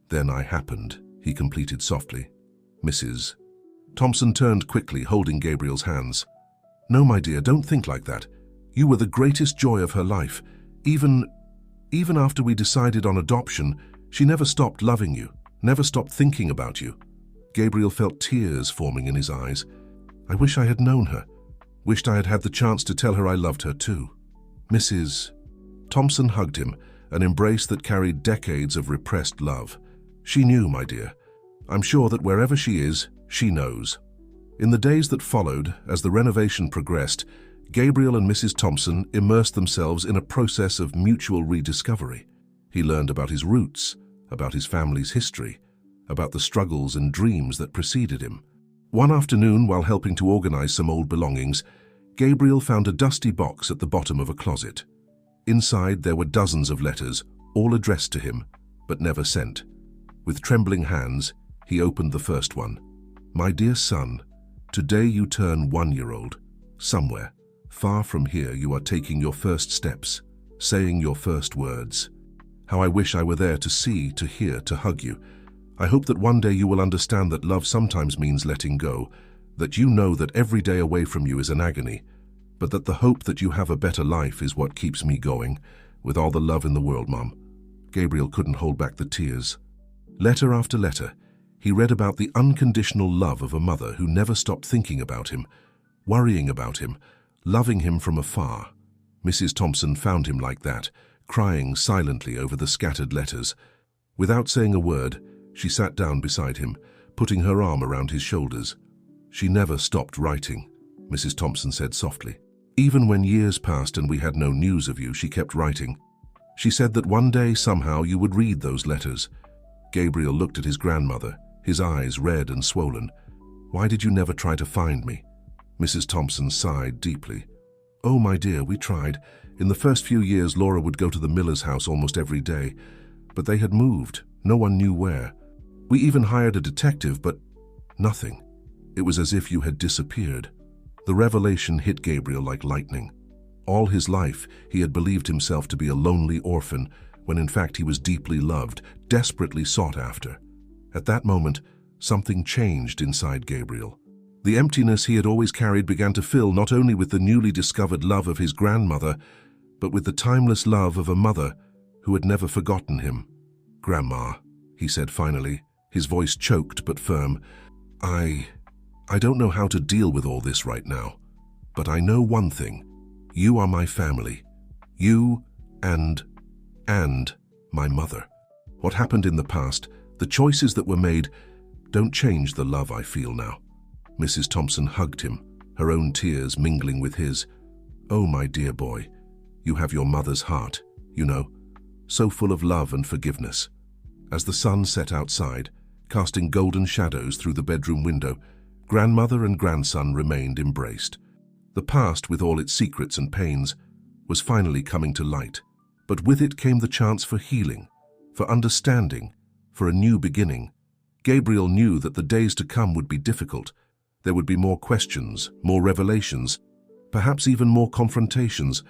"Then I happened," he completed softly. Mrs. Thompson turned quickly, holding Gabriel's hands. "No, my dear, don't think like that. You were the greatest joy of her life. Even after we decided on adoption, she never stopped loving you, never stopped thinking about you." Gabriel felt tears forming in his eyes. "I wish I had known her. Wished I had had the chance to tell her I loved her too." Mrs. Thompson hugged him, an embrace that carried decades of repressed love. "She knew, my dear. I'm sure that wherever she is, she knows." In the days that followed, as the renovation progressed, Gabriel and Mrs. Thompson immersed themselves in a process of mutual rediscovery. He learned about his roots, about his family's history, about the struggles and dreams that preceded him. One afternoon, while helping to organize some old belongings, Gabriel found a dusty box at the bottom of a closet. Inside there were dozens of letters, all addressed to him, but never sent. With trembling hands, he opened the first one. "My dear son, today you turn 1-year-old. Somewhere, far from here, you are taking your first steps, saying your first words. How I wish I were there to see, to hear, to hug you. I hope that one day you will understand that love sometimes means letting go, that you know that every day away from you is an agony, but that the hope that you have a better life is what keeps me going, with all the love in the world, Mom." Gabriel couldn't hold back the tears. Letter after letter, he read about the unconditional love of a mother who never stopped thinking about him, worrying about him, loving him from afar. Mrs. Thompson found him like that, crying silently over the scattered letters. Without saying a word, she sat down beside him, putting her arm around his shoulders. "She never stopped writing," Mrs. Thompson said softly. "Even when years passed and we had no news of you, she kept writing. She said that one day, somehow, you would read those letters." Gabriel looked at his grandmother, his eyes red and swollen. "Why did you never try to find me?" Mrs. Thompson sighed deeply. "Oh, my dear, we tried. In the first few years, Laura would go to the miller's house almost every day. But they had moved. No one knew where. We even hired a detective, but nothing. It was as if you had disappeared." The revelation hit Gabriel like lightning. All his life, he had believed himself to be a lonely orphan, when in fact he was deeply loved, desperately sought after. At that moment, something changed inside Gabriel. The emptiness he had always carried began to fill not only with the newly discovered love of his grandmother, but with the timeless love of a mother who had never forgotten him. "Grandma," he said finally, his voice choked but firm, I don't know how to deal with all this right now, but I know one thing. You are my family. You and my mother. What happened in the past, the choices that were made, don't change the love I feel now." Mrs. Thompson hugged him, her own tears mingling with his. "Oh, my dear boy, you have your mother's heart, you know, so full of love and forgiveness." As the sun set outside, casting golden shadows through the bedroom window, grandmother and grandson remained embraced. The past, with all its secrets and pains, was finally coming to light, but with it came the chance for healing, for understanding, for a new beginning. Gabriel knew that the days to come would be difficult. There would be more questions, more revelations, perhaps even more confrontations,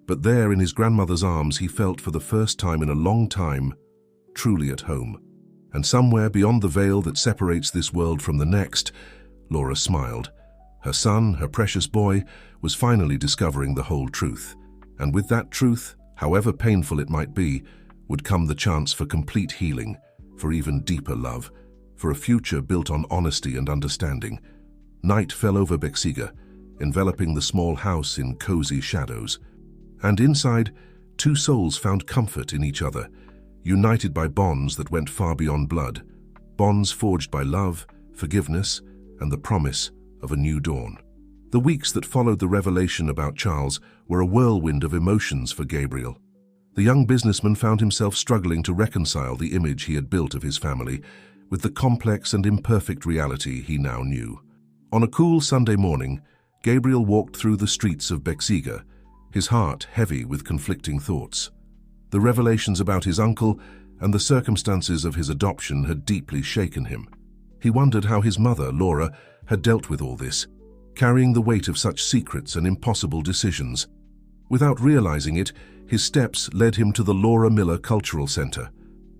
but there in his grandmother's arms he felt for the first time in a long time, truly at home. And somewhere beyond the veil that separates this world from the next, Laura smiled. Her son, her precious boy, was finally discovering the whole truth. And with that truth, however painful it might be, would come the chance for complete healing, for even deeper love, for a future built on honesty and understanding. Night fell over Bexiga, enveloping the small house in cozy shadows. And inside, two souls found comfort in each other, united by bonds that went far beyond blood, bonds forged by love, forgiveness, and the promise of a new dawn. The weeks that followed the revelation about Charles were a whirlwind of emotions for Gabriel. The young businessman found himself struggling to reconcile the image he had built of his family with the complex and imperfect reality he now knew. On a cool Sunday morning, Gabriel walked through the streets of Bexiga, his heart heavy with conflicting thoughts. The revelations about his uncle and the circumstances of his adoption had deeply shaken him. He wondered how his mother, Laura, had dealt with all this, carrying the weight of such secrets and impossible decisions. Without realizing it, his steps led him to the Laura Miller Cultural Center.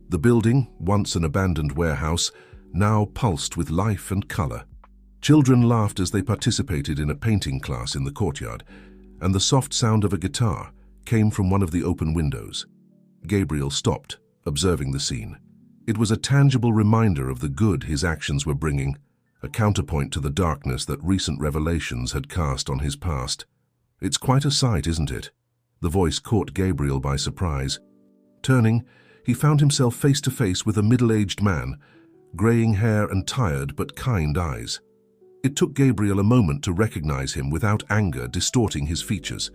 The building, once an abandoned warehouse, now pulsed with life and color. Children laughed as they participated in a painting class in the courtyard, and the soft sound of a guitar came from one of the open windows. Gabriel stopped, observing the scene. It was a tangible reminder of the good his actions were bringing, a counterpoint to the darkness that recent revelations had cast on his past. "It's quite a sight, isn't it?" The voice caught Gabriel by surprise. Turning, he found himself face to face with a middle-aged man, graying hair and tired but kind eyes. It took Gabriel a moment to recognize him without anger distorting his features.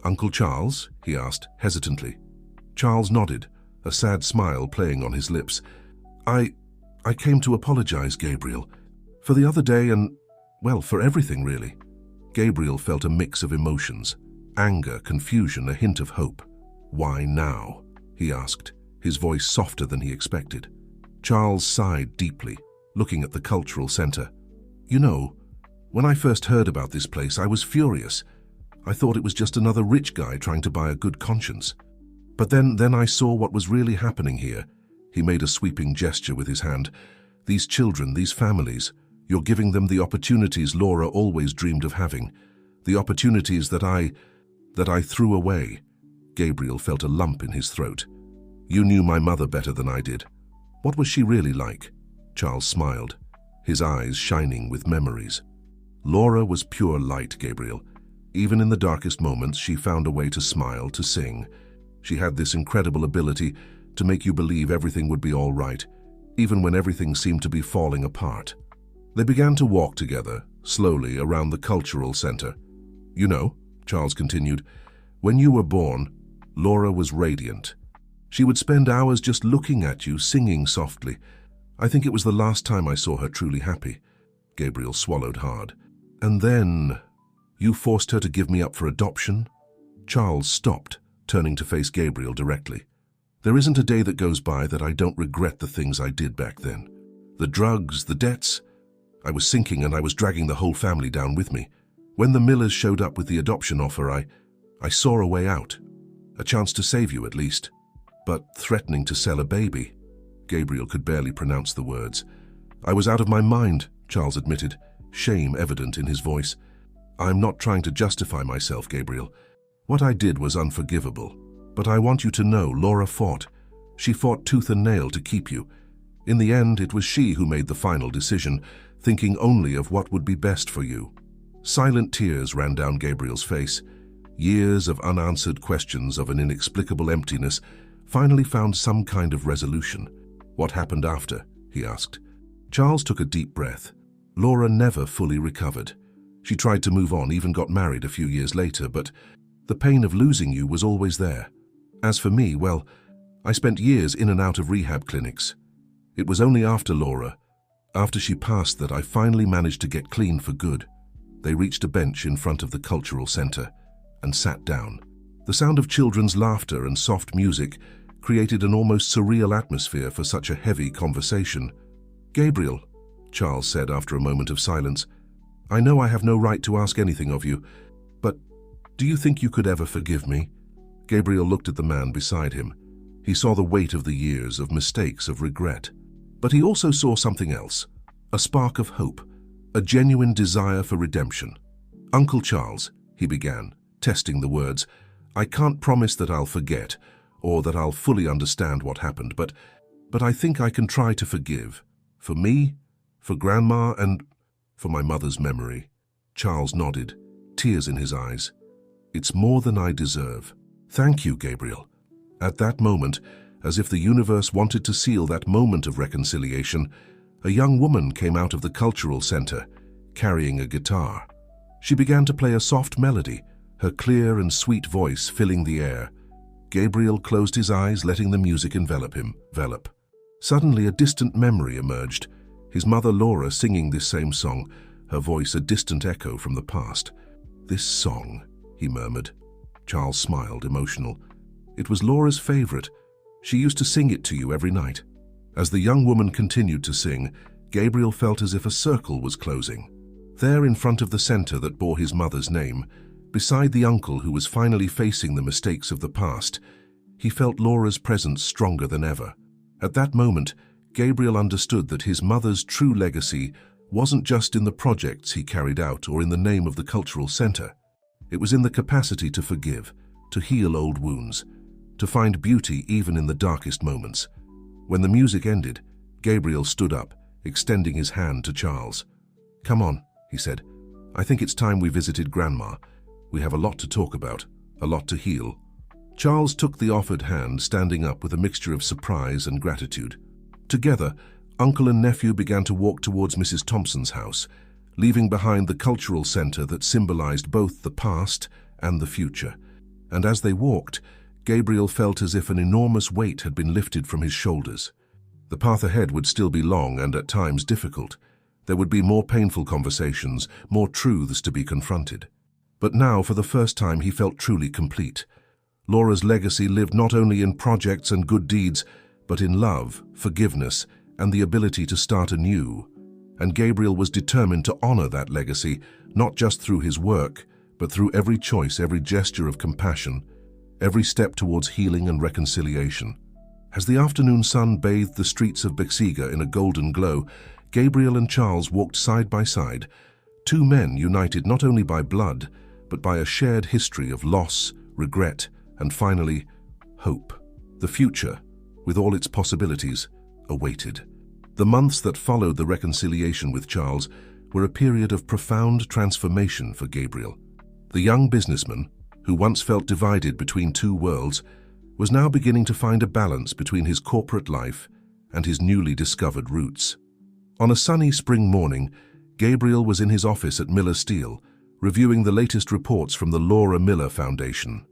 "Uncle Charles?" he asked, hesitantly. Charles nodded, a sad smile playing on his lips. I came to apologize, Gabriel, for the other day and, well, for everything, really." Gabriel felt a mix of emotions, anger, confusion, a hint of hope. "Why now?" he asked, his voice softer than he expected. Charles sighed deeply, looking at the cultural center. You know, when I first heard about this place, I was furious. I thought it was just another rich guy trying to buy a good conscience. But then I saw what was really happening here. He made a sweeping gesture with his hand. These children, these families, you're giving them the opportunities Laura always dreamed of having. The opportunities that I threw away. Gabriel felt a lump in his throat. You knew my mother better than I did. What was she really like? Charles smiled, his eyes shining with memories. Laura was pure light, Gabriel. Even in the darkest moments, she found a way to smile, to sing. She had this incredible ability to make you believe everything would be all right, even when everything seemed to be falling apart. They began to walk together, slowly, around the cultural center. You know, Charles continued, when you were born, Laura was radiant. She would spend hours just looking at you, singing softly. I think it was the last time I saw her truly happy. Gabriel swallowed hard. And then, you forced her to give me up for adoption? Charles stopped, turning to face Gabriel directly. There isn't a day that goes by that I don't regret the things I did back then. The drugs, the debts. I was sinking and I was dragging the whole family down with me. When the Millers showed up with the adoption offer, I saw a way out. A chance to save you, at least. But threatening to sell a baby. Gabriel could barely pronounce the words. I was out of my mind, Charles admitted, shame evident in his voice. I'm not trying to justify myself, Gabriel. What I did was unforgivable. But I want you to know Laura fought. She fought tooth and nail to keep you. In the end, it was she who made the final decision, thinking only of what would be best for you. Silent tears ran down Gabriel's face. Years of unanswered questions of an inexplicable emptiness finally found some kind of resolution. What happened after? He asked. Charles took a deep breath. Laura never fully recovered. She tried to move on, even got married a few years later, but the pain of losing you was always there. As for me, well, I spent years in and out of rehab clinics. It was only after Laura, after she passed, that I finally managed to get clean for good. They reached a bench in front of the cultural center and sat down. The sound of children's laughter and soft music created an almost surreal atmosphere for such a heavy conversation. Gabriel, Charles said after a moment of silence, I know I have no right to ask anything of you, but do you think you could ever forgive me? Gabriel looked at the man beside him. He saw the weight of the years, of mistakes, of regret. But he also saw something else, a spark of hope, a genuine desire for redemption. Uncle Charles, he began, testing the words, I can't promise that I'll forget, or that I'll fully understand what happened, but I think I can try to forgive. For me, for Grandma, and for my mother's memory. Charles nodded, tears in his eyes. It's more than I deserve. Thank you, Gabriel. At that moment, as if the universe wanted to seal that moment of reconciliation, a young woman came out of the cultural center, carrying a guitar. She began to play a soft melody, her clear and sweet voice filling the air. Gabriel closed his eyes, letting the music envelop him. Suddenly, a distant memory emerged, his mother Laura singing this same song, her voice a distant echo from the past. This song, he murmured. Charles smiled, emotional. It was Laura's favorite. She used to sing it to you every night. As the young woman continued to sing, Gabriel felt as if a circle was closing. There in front of the center that bore his mother's name, beside the uncle who was finally facing the mistakes of the past, he felt Laura's presence stronger than ever. At that moment, Gabriel understood that his mother's true legacy wasn't just in the projects he carried out or in the name of the cultural center. It was in the capacity to forgive, to heal old wounds, to find beauty even in the darkest moments. When the music ended, Gabriel stood up, extending his hand to Charles. Come on, he said. I think it's time we visited Grandma. We have a lot to talk about, a lot to heal. Charles took the offered hand, standing up with a mixture of surprise and gratitude. Together, uncle and nephew began to walk towards Mrs. Thompson's house, leaving behind the cultural center that symbolized both the past and the future. And as they walked, Gabriel felt as if an enormous weight had been lifted from his shoulders. The path ahead would still be long and at times difficult. There would be more painful conversations, more truths to be confronted. But now, for the first time, he felt truly complete. Laura's legacy lived not only in projects and good deeds, but in love, forgiveness, and the ability to start anew. And Gabriel was determined to honor that legacy, not just through his work, but through every choice, every gesture of compassion, every step towards healing and reconciliation. As the afternoon sun bathed the streets of Bexiga in a golden glow, Gabriel and Charles walked side by side, two men united not only by blood, but by a shared history of loss, regret, and finally, hope. The future, with all its possibilities, awaited. The months that followed the reconciliation with Charles were a period of profound transformation for Gabriel. The young businessman, who once felt divided between two worlds, was now beginning to find a balance between his corporate life and his newly discovered roots. On a sunny spring morning, Gabriel was in his office at Miller Steel, reviewing the latest reports from the Laura Miller Foundation.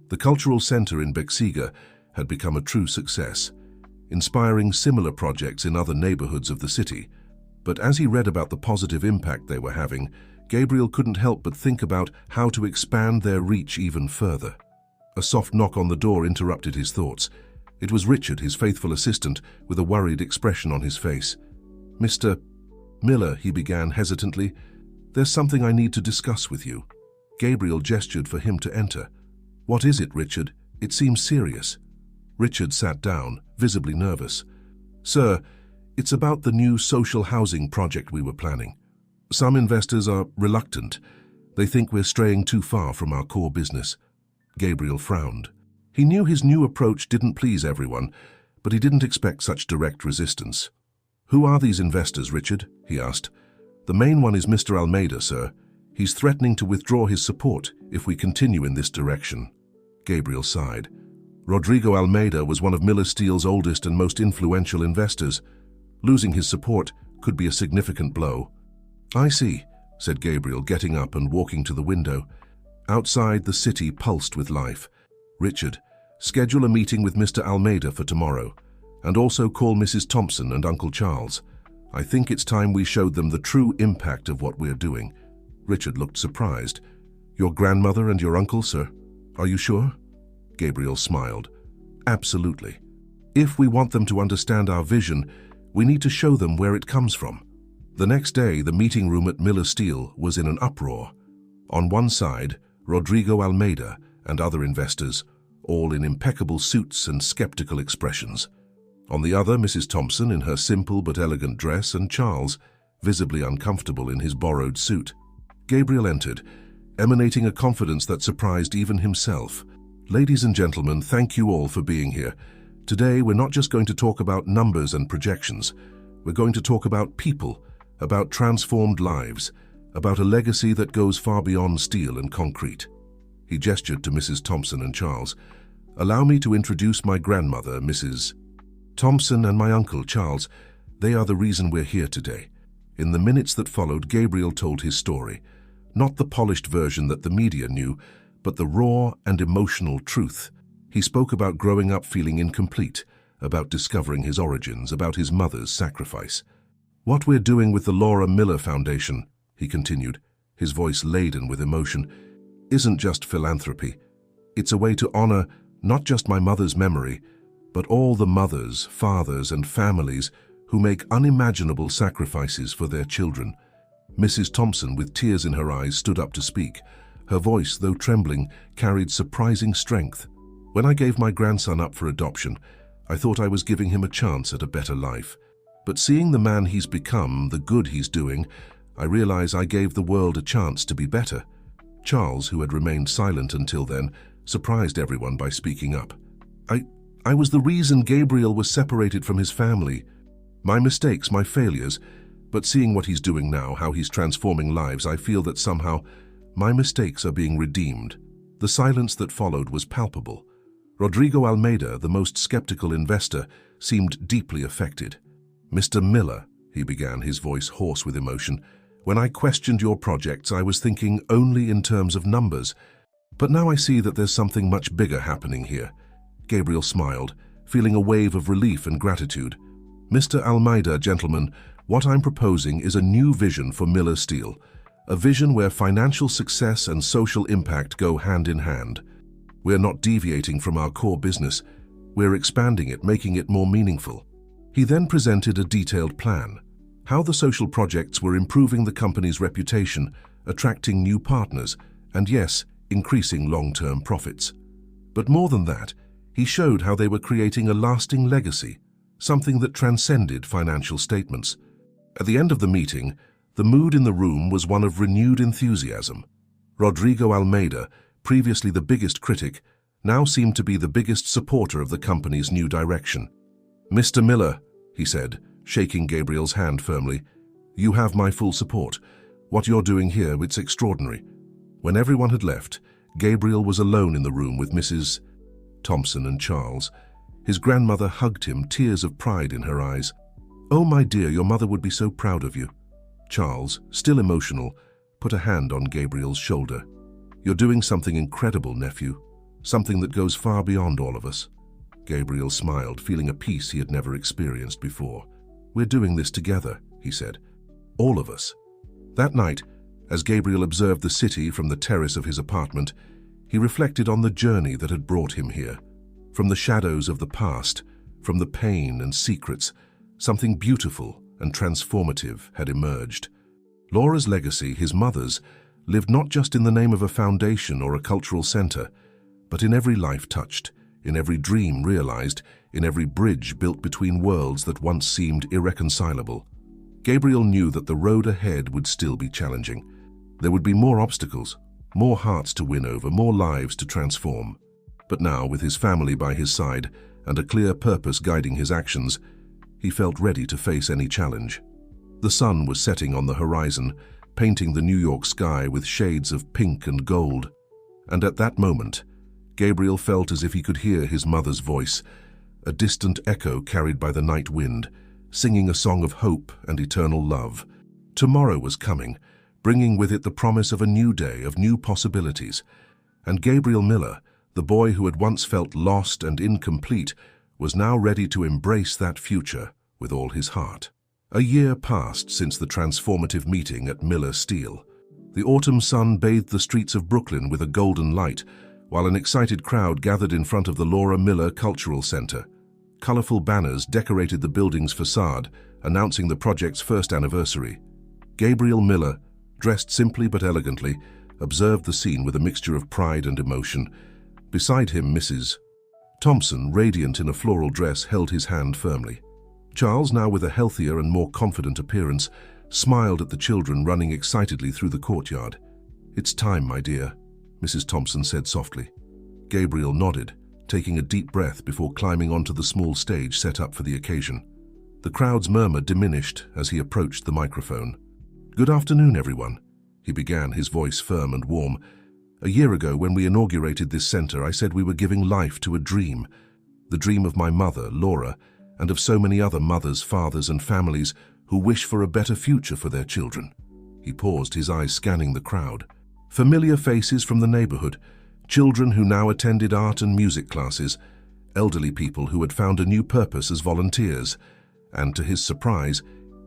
The cultural center in Bexiga had become a true success, inspiring similar projects in other neighborhoods of the city. But as he read about the positive impact they were having, Gabriel couldn't help but think about how to expand their reach even further. A soft knock on the door interrupted his thoughts. It was Richard, his faithful assistant, with a worried expression on his face. "Mr. Miller," he began hesitantly, "there's something I need to discuss with you." Gabriel gestured for him to enter. "What is it, Richard? It seems serious." Richard sat down, visibly nervous. "Sir, it's about the new social housing project we were planning. Some investors are reluctant. They think we're straying too far from our core business." Gabriel frowned. He knew his new approach didn't please everyone, but he didn't expect such direct resistance. "Who are these investors, Richard?" he asked. "The main one is Mr. Almeida, sir. He's threatening to withdraw his support if we continue in this direction." Gabriel sighed. Rodrigo Almeida was one of Miller Steel's oldest and most influential investors. Losing his support could be a significant blow. "I see," said Gabriel, getting up and walking to the window. Outside, the city pulsed with life. "Richard, schedule a meeting with Mr. Almeida for tomorrow, and also call Mrs. Thompson and Uncle Charles. I think it's time we showed them the true impact of what we're doing." Richard looked surprised. "Your grandmother and your uncle, sir? Are you sure?" Gabriel smiled. "Absolutely. If we want them to understand our vision, we need to show them where it comes from." The next day, the meeting room at Miller Steel was in an uproar. On one side, Rodrigo Almeida and other investors, all in impeccable suits and skeptical expressions. On the other, Mrs. Thompson in her simple but elegant dress, and Charles, visibly uncomfortable in his borrowed suit. Gabriel entered, emanating a confidence that surprised even himself. "Ladies and gentlemen, thank you all for being here. Today, we're not just going to talk about numbers and projections. We're going to talk about people, about transformed lives, about a legacy that goes far beyond steel and concrete." He gestured to Mrs. Thompson and Charles. "Allow me to introduce my grandmother, Mrs. Thompson, and my uncle, Charles. They are the reason we're here today." In the minutes that followed, Gabriel told his story. Not the polished version that the media knew, but the raw and emotional truth. He spoke about growing up feeling incomplete, about discovering his origins, about his mother's sacrifice. "What we're doing with the Laura Miller Foundation," he continued, his voice laden with emotion, "isn't just philanthropy. It's a way to honor not just my mother's memory, but all the mothers, fathers, and families who make unimaginable sacrifices for their children." Mrs. Thompson, with tears in her eyes, stood up to speak. Her voice, though trembling, carried surprising strength. "When I gave my grandson up for adoption, I thought I was giving him a chance at a better life. But seeing the man he's become, the good he's doing, I realize I gave the world a chance to be better." Charles, who had remained silent until then, surprised everyone by speaking up. I was the reason Gabriel was separated from his family. My mistakes, my failures. But seeing what he's doing now, how he's transforming lives, I feel that somehow my mistakes are being redeemed." The silence that followed was palpable. Rodrigo Almeida, the most skeptical investor, seemed deeply affected. "Mr. Miller," he began, his voice hoarse with emotion, "when I questioned your projects, I was thinking only in terms of numbers. But now I see that there's something much bigger happening here." Gabriel smiled, feeling a wave of relief and gratitude. "Mr. Almeida, gentlemen, what I'm proposing is a new vision for Miller Steel, a vision where financial success and social impact go hand in hand. We're not deviating from our core business. We're expanding it, making it more meaningful." He then presented a detailed plan, how the social projects were improving the company's reputation, attracting new partners, and yes, increasing long-term profits. But more than that, he showed how they were creating a lasting legacy, something that transcended financial statements. At the end of the meeting, the mood in the room was one of renewed enthusiasm. Rodrigo Almeida, previously the biggest critic, now seemed to be the biggest supporter of the company's new direction. "Mr. Miller," he said, shaking Gabriel's hand firmly, "you have my full support. What you're doing here, it's extraordinary." When everyone had left, Gabriel was alone in the room with Mrs. Thompson and Charles. His grandmother hugged him, tears of pride in her eyes. "Oh, my dear, your mother would be so proud of you." Charles, still emotional, put a hand on Gabriel's shoulder. "You're doing something incredible, nephew. Something that goes far beyond all of us." Gabriel smiled, feeling a peace he had never experienced before. "We're doing this together," he said. "All of us." That night, as Gabriel observed the city from the terrace of his apartment, he reflected on the journey that had brought him here. From the shadows of the past, from the pain and secrets, something beautiful and transformative had emerged. Laura's legacy, his mother's, lived not just in the name of a foundation or a cultural center, but in every life touched, in every dream realized, in every bridge built between worlds that once seemed irreconcilable. Gabriel knew that the road ahead would still be challenging. There would be more obstacles, more hearts to win over, more lives to transform. But now, with his family by his side and a clear purpose guiding his actions, he felt ready to face any challenge. The sun was setting on the horizon, painting the New York sky with shades of pink and gold. And at that moment, Gabriel felt as if he could hear his mother's voice, a distant echo carried by the night wind, singing a song of hope and eternal love. Tomorrow was coming, bringing with it the promise of a new day, of new possibilities. And Gabriel Miller, the boy who had once felt lost and incomplete, was now ready to embrace that future with all his heart. A year passed since the transformative meeting at Miller Steel. The autumn sun bathed the streets of Brooklyn with a golden light, while an excited crowd gathered in front of the Laura Miller Cultural Center. Colorful banners decorated the building's facade, announcing the project's first anniversary. Gabriel Miller, dressed simply but elegantly, observed the scene with a mixture of pride and emotion. Beside him, Mrs. Thompson, radiant in a floral dress, held his hand firmly. Charles, now with a healthier and more confident appearance, smiled at the children running excitedly through the courtyard. "It's time, my dear," Mrs. Thompson said softly. Gabriel nodded, taking a deep breath before climbing onto the small stage set up for the occasion. The crowd's murmur diminished as he approached the microphone. "Good afternoon, everyone," he began, his voice firm and warm. "A year ago, when we inaugurated this center, I said we were giving life to a dream. The dream of my mother, Laura, and of so many other mothers, fathers, and families who wish for a better future for their children." He paused, his eyes scanning the crowd. Familiar faces from the neighborhood, children who now attended art and music classes, elderly people who had found a new purpose as volunteers, and to his surprise,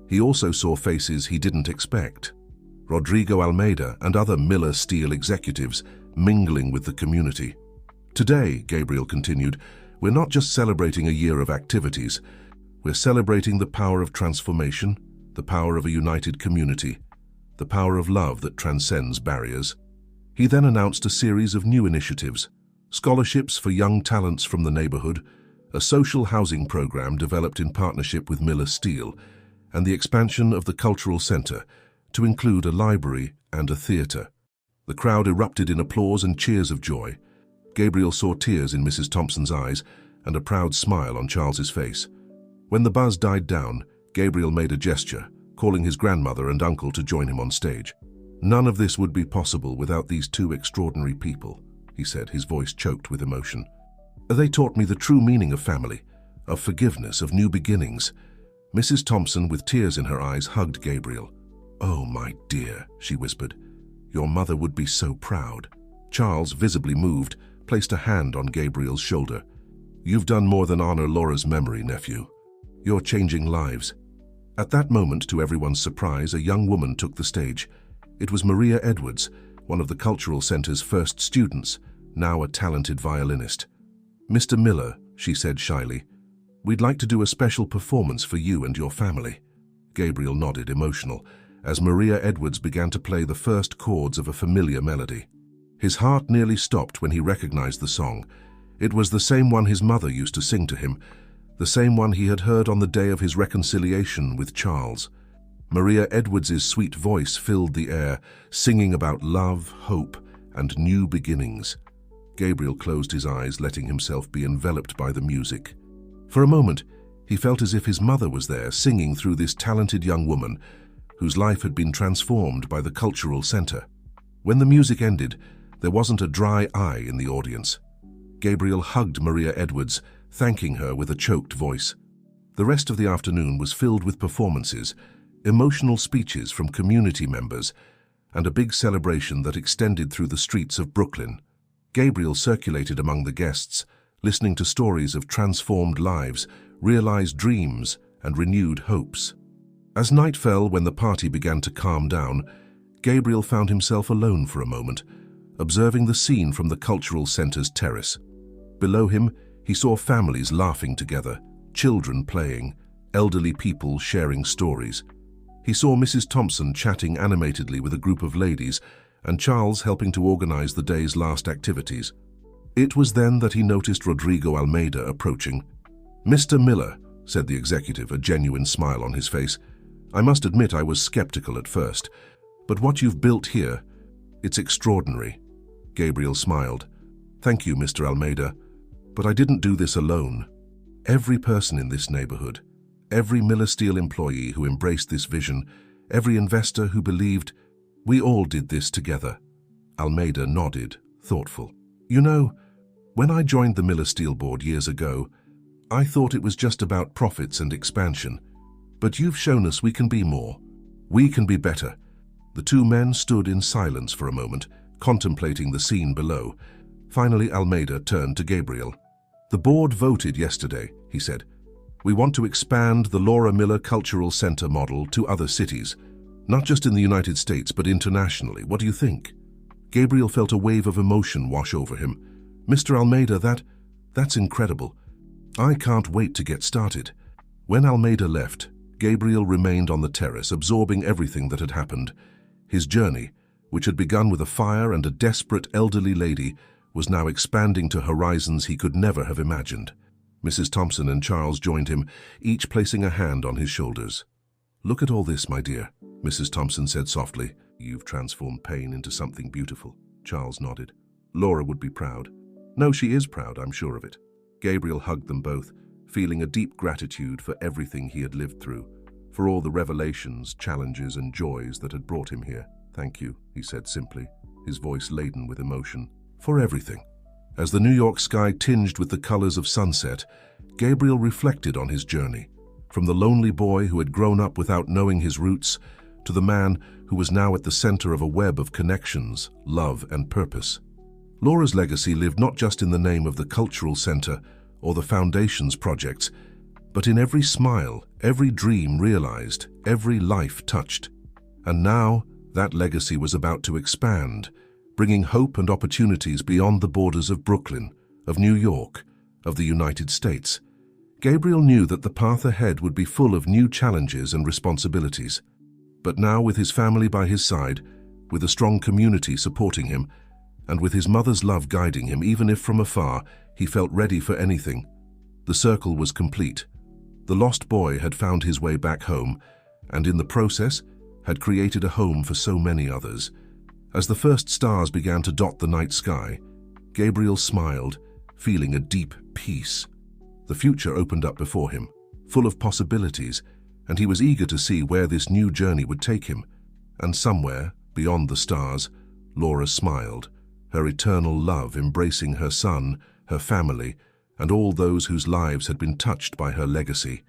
he also saw faces he didn't expect. Rodrigo Almeida and other Miller Steel executives mingling with the community. "Today," Gabriel continued, "we're not just celebrating a year of activities. We're celebrating the power of transformation, the power of a united community, the power of love that transcends barriers." He then announced a series of new initiatives: scholarships for young talents from the neighborhood, a social housing program developed in partnership with Miller Steel, and the expansion of the cultural center to include a library and a theater. The crowd erupted in applause and cheers of joy. Gabriel saw tears in Mrs. Thompson's eyes and a proud smile on Charles's face. When the buzz died down, Gabriel made a gesture, calling his grandmother and uncle to join him on stage. "None of this would be possible without these two extraordinary people," he said, his voice choked with emotion. "They taught me the true meaning of family, of forgiveness, of new beginnings." Mrs. Thompson, with tears in her eyes, hugged Gabriel. "Oh, my dear," she whispered, "your mother would be so proud." Charles, visibly moved, placed a hand on Gabriel's shoulder. "You've done more than honor Laura's memory, nephew. You're changing lives." At that moment, to everyone's surprise, a young woman took the stage. It was Maria Edwards, one of the Cultural Center's first students, now a talented violinist. "Mr. Miller," she said shyly, We'd like to do a special performance for you and your family. Gabriel nodded, emotional, as Maria Edwards began to play the first chords of a familiar melody. His heart nearly stopped when he recognized the song. It was the same one his mother used to sing to him, the same one he had heard on the day of his reconciliation with Charles. Maria Edwards's sweet voice filled the air, singing about love, hope, and new beginnings. Gabriel closed his eyes, letting himself be enveloped by the music. For a moment, he felt as if his mother was there, singing through this talented young woman whose life had been transformed by the cultural center. When the music ended, there wasn't a dry eye in the audience. Gabriel hugged Maria Edwards, thanking her with a choked voice. The rest of the afternoon was filled with performances, emotional speeches from community members, and a big celebration that extended through the streets of Brooklyn. Gabriel circulated among the guests, listening to stories of transformed lives, realized dreams, and renewed hopes. As night fell, when the party began to calm down, Gabriel found himself alone for a moment, observing the scene from the cultural center's terrace. Below him, he saw families laughing together, children playing, elderly people sharing stories. He saw Mrs. Thompson chatting animatedly with a group of ladies, and Charles helping to organize the day's last activities. It was then that he noticed Rodrigo Almeida approaching. "Mr. Miller," said the executive, a genuine smile on his face. "I must admit I was skeptical at first, but what you've built here, it's extraordinary." Gabriel smiled. "Thank you, Mr. Almeida, but I didn't do this alone. Every person in this neighborhood, every Miller Steel employee who embraced this vision, every investor who believed, we all did this together." Almeida nodded, thoughtful. "You know, when I joined the Miller Steel board years ago, I thought it was just about profits and expansion. But you've shown us we can be more. We can be better." The two men stood in silence for a moment, contemplating the scene below. Finally, Almeida turned to Gabriel. "The board voted yesterday," he said. "We want to expand the Laura Miller Cultural Center model to other cities, not just in the United States, but internationally. What do you think?" Gabriel felt a wave of emotion wash over him. "Mr. Almeida, that's incredible. I can't wait to get started." When Almeida left, Gabriel remained on the terrace, absorbing everything that had happened. His journey, which had begun with a fire and a desperate elderly lady, was now expanding to horizons he could never have imagined. Mrs. Thompson and Charles joined him, each placing a hand on his shoulders. "Look at all this, my dear," Mrs. Thompson said softly. "You've transformed pain into something beautiful." Charles nodded. "Laura would be proud." "No, she is proud, I'm sure of it." Gabriel hugged them both, feeling a deep gratitude for everything he had lived through, for all the revelations, challenges, and joys that had brought him here. "Thank you," he said simply, his voice laden with emotion. "For everything." As the New York sky tinged with the colors of sunset, Gabriel reflected on his journey, from the lonely boy who had grown up without knowing his roots, to the man who was now at the center of a web of connections, love, and purpose. Laura's legacy lived not just in the name of the Cultural Center or the Foundation's projects, but in every smile, every dream realized, every life touched. And now, that legacy was about to expand, bringing hope and opportunities beyond the borders of Brooklyn, of New York, of the United States. Gabriel knew that the path ahead would be full of new challenges and responsibilities. But now, with his family by his side, with a strong community supporting him, and with his mother's love guiding him, even if from afar, he felt ready for anything. The circle was complete. The lost boy had found his way back home, and in the process, had created a home for so many others. As the first stars began to dot the night sky, Gabriel smiled, feeling a deep peace. The future opened up before him, full of possibilities, and he was eager to see where this new journey would take him. And somewhere, beyond the stars, Laura smiled, her eternal love embracing her son, her family, and all those whose lives had been touched by her legacy.